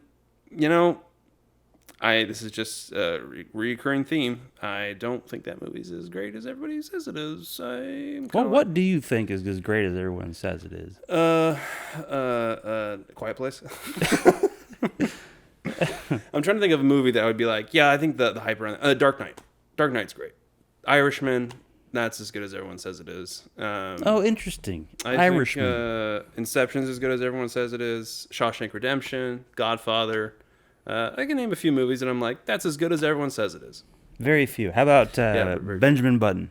this is just a recurring theme. I don't think that movie's as great as everybody says it is. What do you think is as great as everyone says it is? Quiet Place. I'm trying to think of a movie that would be like, yeah, I think the hype around Dark Knight. Dark Knight's great. Irishman, that's as good as everyone says it is. Interesting. Irishman. Inception's as good as everyone says it is. Shawshank Redemption, Godfather. I can name a few movies and I'm like, that's as good as everyone says it is. Very few. How about Benjamin Button?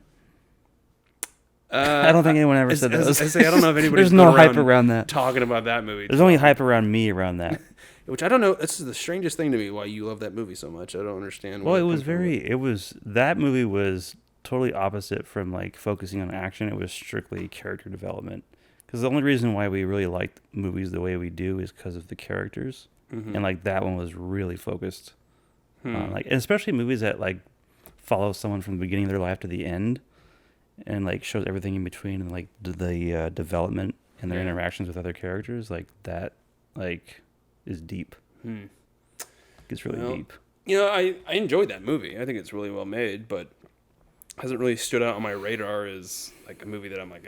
I don't think anyone ever said that. I don't know if anybody's There's no hype around that. Talking about that movie. There's only hype around me around that. Which I don't know. This is the strangest thing to me, why you love that movie so much. I don't understand. Well, that movie was totally opposite from like focusing on action. It was strictly character development. Because the only reason why we really like movies the way we do is because of the characters. And like that one was really focused on like, and especially movies that like follow someone from the beginning of their life to the end, and like shows everything in between, and like the development and their interactions with other characters, like that, like is deep. It's really deep. I enjoyed that movie. I think it's really well made, but hasn't really stood out on my radar as like a movie that I'm like,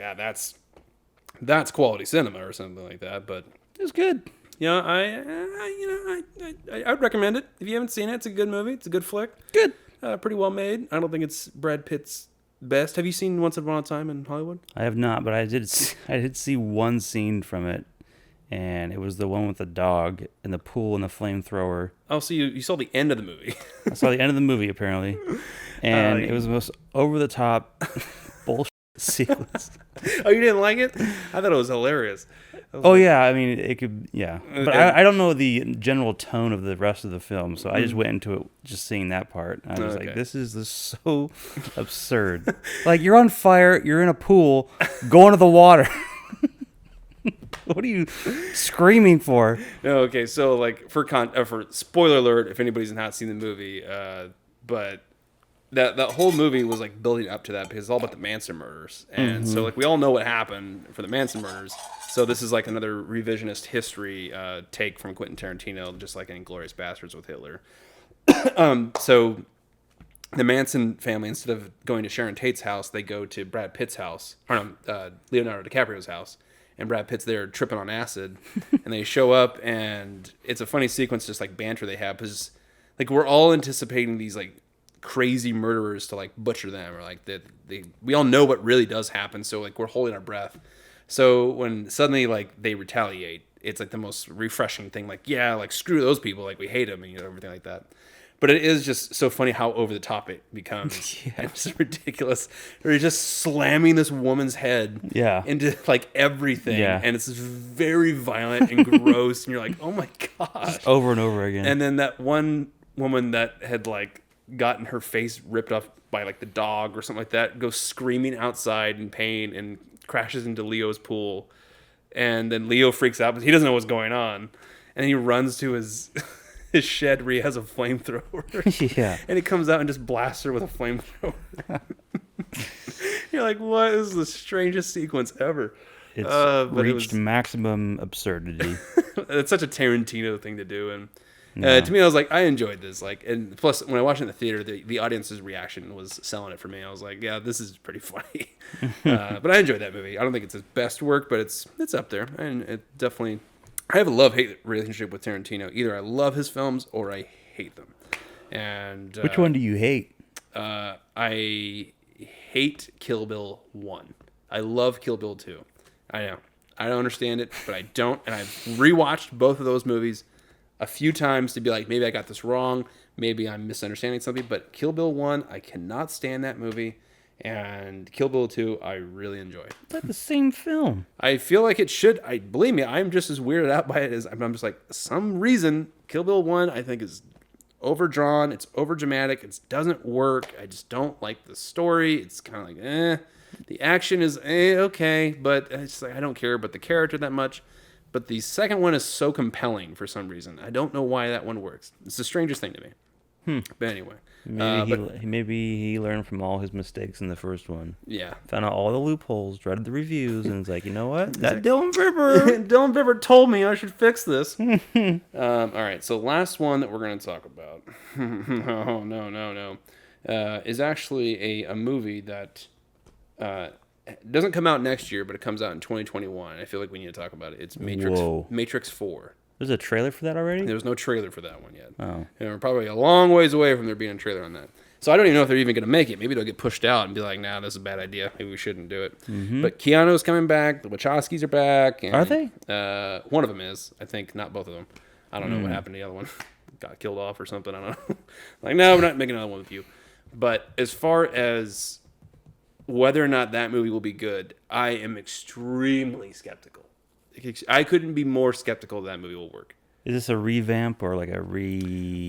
that's quality cinema or something like that. But It's good. I would recommend it. If you haven't seen it, it's a good movie. It's a good flick. Good. Pretty well made. I don't think it's Brad Pitt's best. Have you seen Once Upon a Time in Hollywood? I have not, but I did see one scene from it, and it was the one with the dog in the pool and the flamethrower. Oh, so you saw the end of the movie. I saw the end of the movie, apparently, and it was the most over-the-top bullshit sequence. Oh, you didn't like it? I thought it was hilarious. Yeah, I mean, it could, yeah. But I don't know the general tone of the rest of the film, so I just went into it just seeing that part. I was like, this is so absurd. Like, you're on fire, you're in a pool, go into the water. What are you screaming for? No, okay, so, like, for spoiler alert, if anybody's not seen the movie, but that whole movie was like building up to that because it's all about the Manson murders, and so like we all know what happened for the Manson murders. So this is like another revisionist history take from Quentin Tarantino, just like in Inglourious Basterds with Hitler. So the Manson family, instead of going to Sharon Tate's house, they go to Brad Pitt's house, or no, Leonardo DiCaprio's house, and Brad Pitt's there tripping on acid, and they show up, and it's a funny sequence, just like banter they have, because like we're all anticipating these like crazy murderers to like butcher them, or like we all know what really does happen, so like we're holding our breath. So when suddenly like they retaliate, it's like the most refreshing thing. Like, yeah, like screw those people, like we hate them, and everything like that. But it is just so funny how over the top it becomes. Yeah. And it's ridiculous. They're just slamming this woman's head into like everything. Yeah. And it's very violent and gross. And you're like, oh my gosh. Over and over again. And then that one woman that had like gotten her face ripped off by like the dog or something like that goes screaming outside in pain and crashes into Leo's pool. And then Leo freaks out because he doesn't know what's going on. And he runs to his shed where he has a flamethrower. Yeah. And he comes out and just blasts her with a flamethrower. You're like, what is the strangest sequence ever? It's reached maximum absurdity. It's such a Tarantino thing to do. And to me, I was like, I enjoyed this. Like, and plus, when I watched it in the theater, the audience's reaction was selling it for me. I was like, yeah, this is pretty funny. But I enjoyed that movie. I don't think it's his best work, but it's up there. And it definitely... I have a love-hate relationship with Tarantino. Either I love his films or I hate them. And which one do you hate? I hate Kill Bill 1. I love Kill Bill 2. I know. I don't understand it, but I don't. And I've rewatched both of those movies a few times to be like, maybe I got this wrong. Maybe I'm misunderstanding something. But Kill Bill 1, I cannot stand that movie. And Kill Bill 2, I really enjoy. That's the same film. I feel like it should. Believe me, I'm just as weirded out by it as I'm just like, some reason Kill Bill 1 I think is overdrawn. It's overdramatic. It doesn't work. I just don't like the story. It's kind of like, The action is okay, but it's like I don't care about the character that much. But the second one is so compelling for some reason. I don't know why that one works. It's the strangest thing to me. But anyway. Maybe he learned from all his mistakes in the first one. Yeah. Found out all the loopholes, read the reviews, and it's like, you know what? That Dylan Vibber told me I should fix this. All right, so last one that we're going to talk about. No. Is actually a movie that doesn't come out next year, but it comes out in 2021. I feel like we need to talk about it. It's Matrix 4. There's a trailer for that already? There was no trailer for that one yet. Oh. And we're probably a long ways away from there being a trailer on that. So I don't even know if they're even going to make it. Maybe they'll get pushed out and be like, nah, this is a bad idea. Maybe we shouldn't do it. Mm-hmm. But Keanu's coming back. The Wachowskis are back. And, are they? One of them is. I think not both of them. I don't know what happened to the other one. Got killed off or something. I don't know. Like, no, we're not making another one with you. But as far as whether or not that movie will be good, I am extremely skeptical. I couldn't be more skeptical that movie will work. Is this a revamp or like a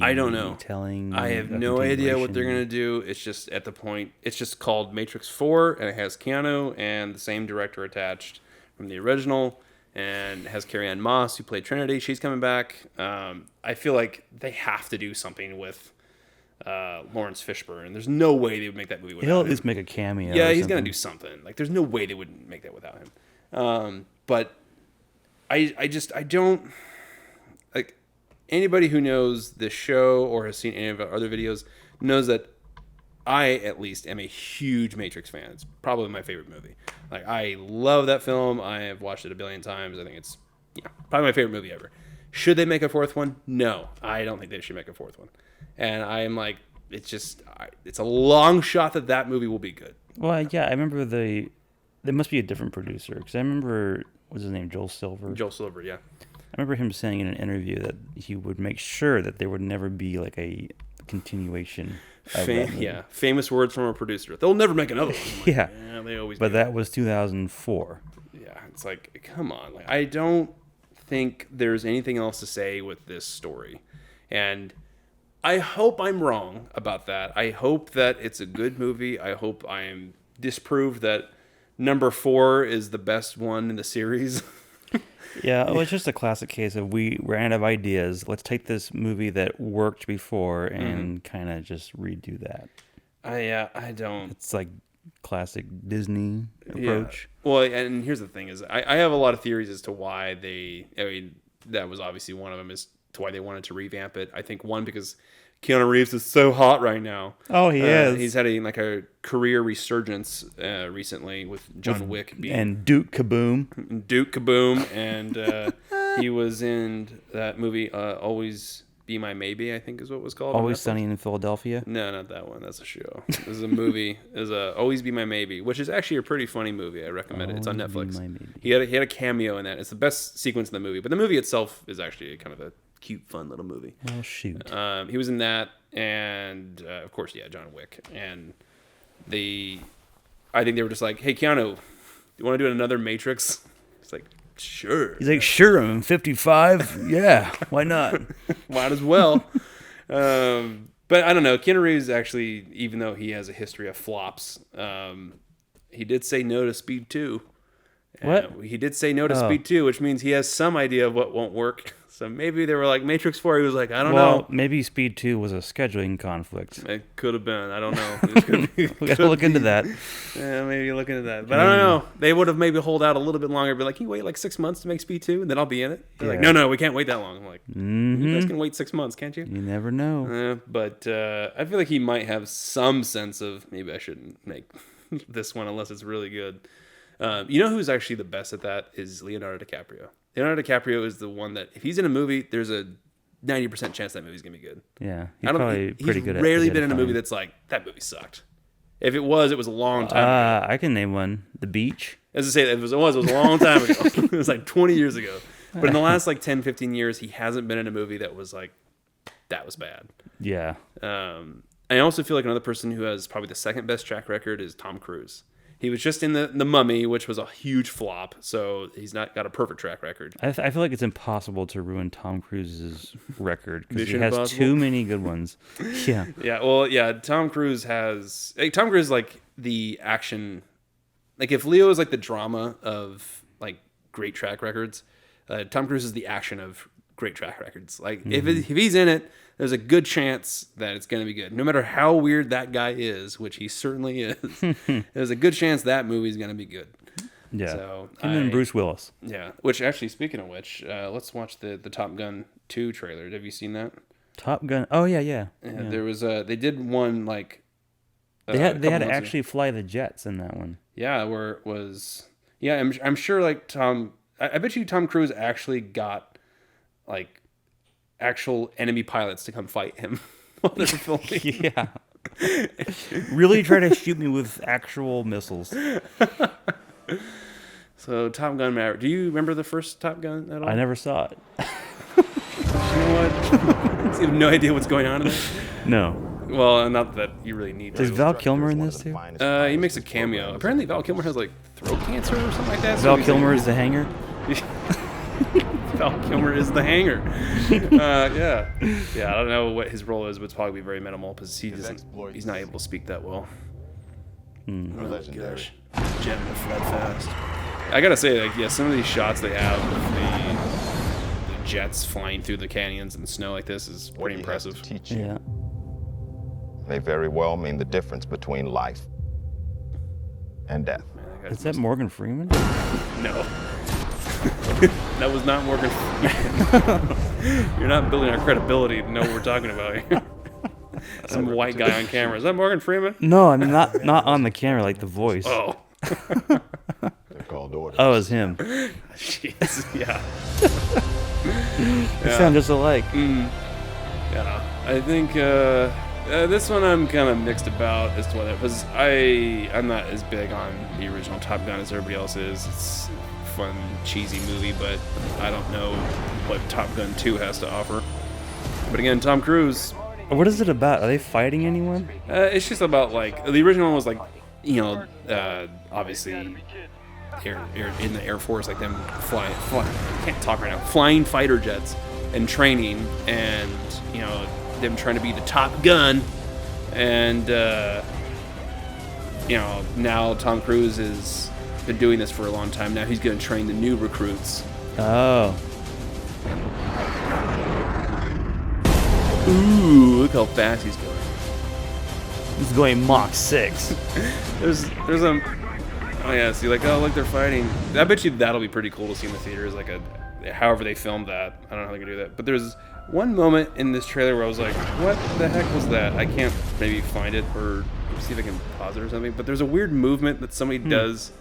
I don't know. Telling? I have no idea what they're going to do. It's just at the point, it's just called Matrix 4, and it has Keanu and the same director attached from the original, and it has Carrie-Anne Moss, who played Trinity. She's coming back. I feel like they have to do something with Lawrence Fishburne. There's no way they would make that movie without him. He'll at least make a cameo. Yeah, he's going to do something. Like, there's no way they wouldn't make that without him. But I don't... Like, anybody who knows this show or has seen any of our other videos knows that I, at least, am a huge Matrix fan. It's probably my favorite movie. Like, I love that film. I have watched it a billion times. I think it's probably my favorite movie ever. Should they make a fourth one? No, I don't think they should make a fourth one. And I am like, it's a long shot that movie will be good. Well, yeah, I remember there must be a different producer, because I remember, what's his name, Joel Silver? Joel Silver, yeah. I remember him saying in an interview that he would make sure that there would never be like a continuation of that movie. Yeah, famous words from a producer. They'll never make another one. Like, yeah, they always but do. That was 2004. Yeah, it's like, come on. Like, I don't think there's anything else to say with this story. And I hope I'm wrong about that. I hope that it's a good movie. I hope I am disproved that number 4 is the best one in the series. Yeah, it's just a classic case of we ran out of ideas. Let's take this movie that worked before and kind of just redo that. I don't. It's like classic Disney approach. Yeah. Well, and here's the thing: is I have a lot of theories as to why they. I mean, that was obviously one of them, is to why they wanted to revamp it. I think one, because Keanu Reeves is so hot right now. Oh, he is. He's had a career resurgence recently with John Wick and Duke Kaboom, and he was in that movie Always Be My Maybe, I think is what it was called. Always Sunny in Philadelphia. No, not that one. That's a show. This is a movie. Is Always Be My Maybe, which is actually a pretty funny movie. I recommend it. It's on Netflix. He had a cameo in that. It's the best sequence in the movie, but the movie itself is actually kind of a cute, fun little movie. Oh shoot! He was in that, and of course, John Wick. And I think they were just like, "Hey, Keanu, you want to do another Matrix?" It's like, sure. He's like, "Sure, I'm 55. Yeah, why not? Might as well." But I don't know. Keanu Reeves actually, even though he has a history of flops, he did say no to Speed 2. What? He did say no to Speed 2, which means he has some idea of what won't work. So maybe they were like, Matrix 4, he was like, I don't know. Maybe Speed 2 was a scheduling conflict. It could have been. I don't know. We got to look into that. Yeah, maybe look into that. But I don't know. They would have maybe hold out a little bit longer. Be like, can you wait like 6 months to make Speed 2? And then I'll be in it. They're like, no, we can't wait that long. I'm like, you guys can wait 6 months, can't you? You never know. But I feel like he might have some sense of, maybe I shouldn't make this one unless it's really good. You know who's actually the best at that is Leonardo DiCaprio. Leonardo DiCaprio is the one that if he's in a movie, there's a 90% chance that movie's gonna be good. Yeah, he's probably pretty good at it. He's rarely been in a movie that's like, that movie sucked. If it was a long time ago. I can name one. The Beach. As I say, it was a long time ago. It was like 20 years ago. But in the last like 10, 15 years, he hasn't been in a movie that was like, that was bad. Yeah. I also feel like another person who has probably the second best track record is Tom Cruise. He was just in the Mummy, which was a huge flop, so he's not got a perfect track record. I feel like it's impossible to ruin Tom Cruise's record because he has Impossible? too many good ones. Yeah. Yeah, well, yeah, Tom Cruise is like the action. Like if Leo is like the drama of like great track records, Tom Cruise is the action of great track records. Like if he's in it, there's a good chance that it's going to be good. No matter how weird that guy is, which he certainly is, there's a good chance that movie's going to be good. Yeah. So and then Bruce Willis. Yeah. Which actually, speaking of which, let's watch the Top Gun 2 trailer. Have you seen that? Top Gun. Oh yeah. There was they did one like they had to actually fly the jets in that one. Yeah, where it was. Yeah, I'm sure like I bet you Tom Cruise actually got like actual enemy pilots to come fight him while they were filming. Yeah. Really try to shoot me with actual missiles. So Top Gun Maverick. Do you remember the first Top Gun at all? I never saw it. You know what? So you have no idea what's going on in it? No. Well, not that you really need to. Is Val Kilmer in this too? He makes a cameo. Apparently Val Kilmer has like throat cancer or something like that. Val Kilmer is the hanger? Val Kilmer is the hanger. Yeah. I don't know what his role is, but it's probably very minimal because he's not able to speak that well. Oh gosh, Jet fled fast. I gotta say, like, yeah, some of these shots they have of the jets flying through the canyons and the snow like this is pretty impressive. Yeah. May very well mean the difference between life and death. Man, Is that Morgan Freeman? No. That was not Morgan Freeman. You're not building our credibility to know what we're talking about here. Some white guy on camera. Is that Morgan Freeman? No, I mean not on the camera, like the voice. Oh. They're called orders. Oh, it's him. Jeez, yeah. They sound just alike. Yeah, I think this one I'm kind of mixed about as to whether, because I'm not as big on the original Top Gun as everybody else is. It's a fun, cheesy movie, but I don't know what Top Gun 2 has to offer. But again, Tom Cruise. What is it about? Are they fighting anyone? It's just about like the original one was like, obviously in the Air Force, like them flying. I can't talk right now. Flying fighter jets and training, and them trying to be the top gun, and now Tom Cruise has been doing this for a long time. Now he's going to train the new recruits. Oh. Ooh, look how fast he's going. It's going Mach 6. There's a. Oh yeah, see, like, oh look, they're fighting. I bet you that'll be pretty cool to see in the theaters, like however they filmed that. I don't know how they can do that, but there's one moment in this trailer where I was like, what the heck was that? I can't maybe find it or see if I can pause it or something. But there's a weird movement that somebody does.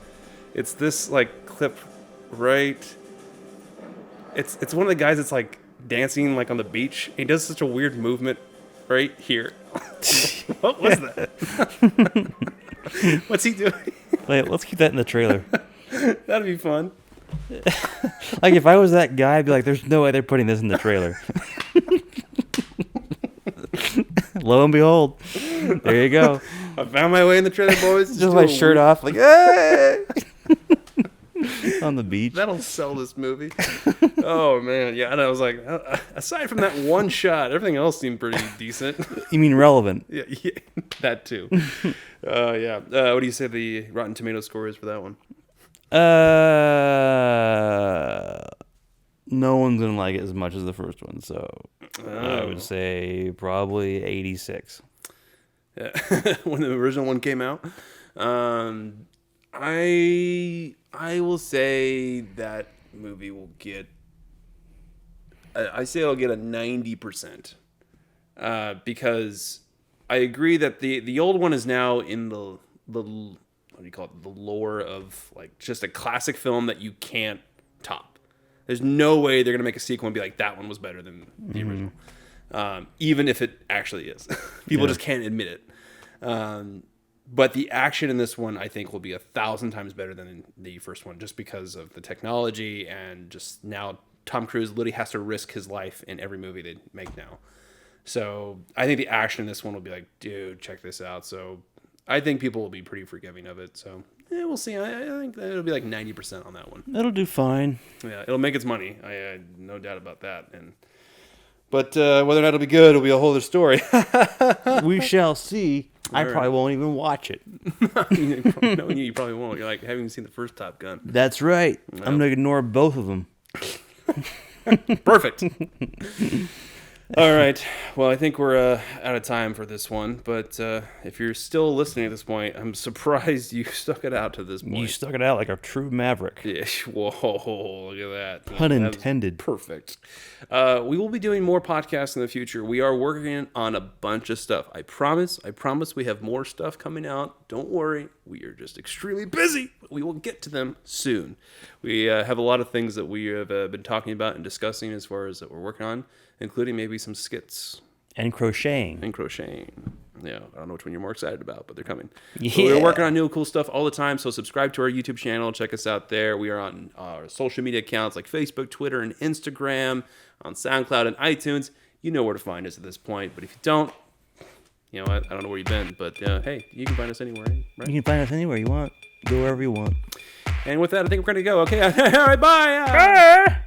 It's this like clip, right? It's one of the guys that's like dancing like on the beach. He does such a weird movement right here. What was that? What's he doing? Wait, let's keep that in the trailer. That'd be fun. Like, if I was that guy, I'd be like, there's no way they're putting this in the trailer. Lo and behold, there you go. I found my way in the trailer, boys. Just my shirt off, like, hey! On the beach. That'll sell this movie. Oh, man. Yeah, and I was like, aside from that one shot, everything else seemed pretty decent. You mean relevant? Yeah, that too. Yeah. What do you say the Rotten Tomato score is for that one? No one's gonna like it as much as the first one, so I would say probably 86. Yeah. When the original one came out, I will say that movie will get. I say it'll get a 90%, because I agree that the old one is now in the what do you call it? The lore of like just a classic film that you can't top. There's no way they're gonna make a sequel and be like, that one was better than the original, even if it actually is. People just can't admit it. But the action in this one, I think, will be 1,000 times better than the first one, just because of the technology and just now Tom Cruise literally has to risk his life in every movie they make now. So I think the action in this one will be like, dude, check this out. So I think people will be pretty forgiving of it. So we'll see. I think that it'll be like 90% on that one. It'll do fine. Yeah, it'll make its money. I no doubt about that. But whether or not it'll be good will be a whole other story. We shall see. I probably won't even watch it. Knowing you probably won't. You're like, haven't even seen the first Top Gun. That's right. No. I'm going to ignore both of them. Perfect. All right. Well, I think we're out of time for this one. But if you're still listening at this point, I'm surprised you stuck it out to this point. You stuck it out like a true maverick. Yeah. Whoa, look at that. Pun intended. Perfect. We will be doing more podcasts in the future. We are working on a bunch of stuff. I promise we have more stuff coming out. Don't worry. We are just extremely busy. We will get to them soon. We have a lot of things that we have been talking about and discussing as far as that we're working on, including maybe some skits. And crocheting. Yeah, I don't know which one you're more excited about, but they're coming. Yeah. So we're working on new cool stuff all the time, so subscribe to our YouTube channel. Check us out there. We are on our social media accounts like Facebook, Twitter, and Instagram, on SoundCloud and iTunes. You know where to find us at this point, but if you don't, you know, I don't know where you've been, but hey, you can find us anywhere, right? You can find us anywhere you want. Go wherever you want. And with that, I think we're going to go. Okay, all right, bye!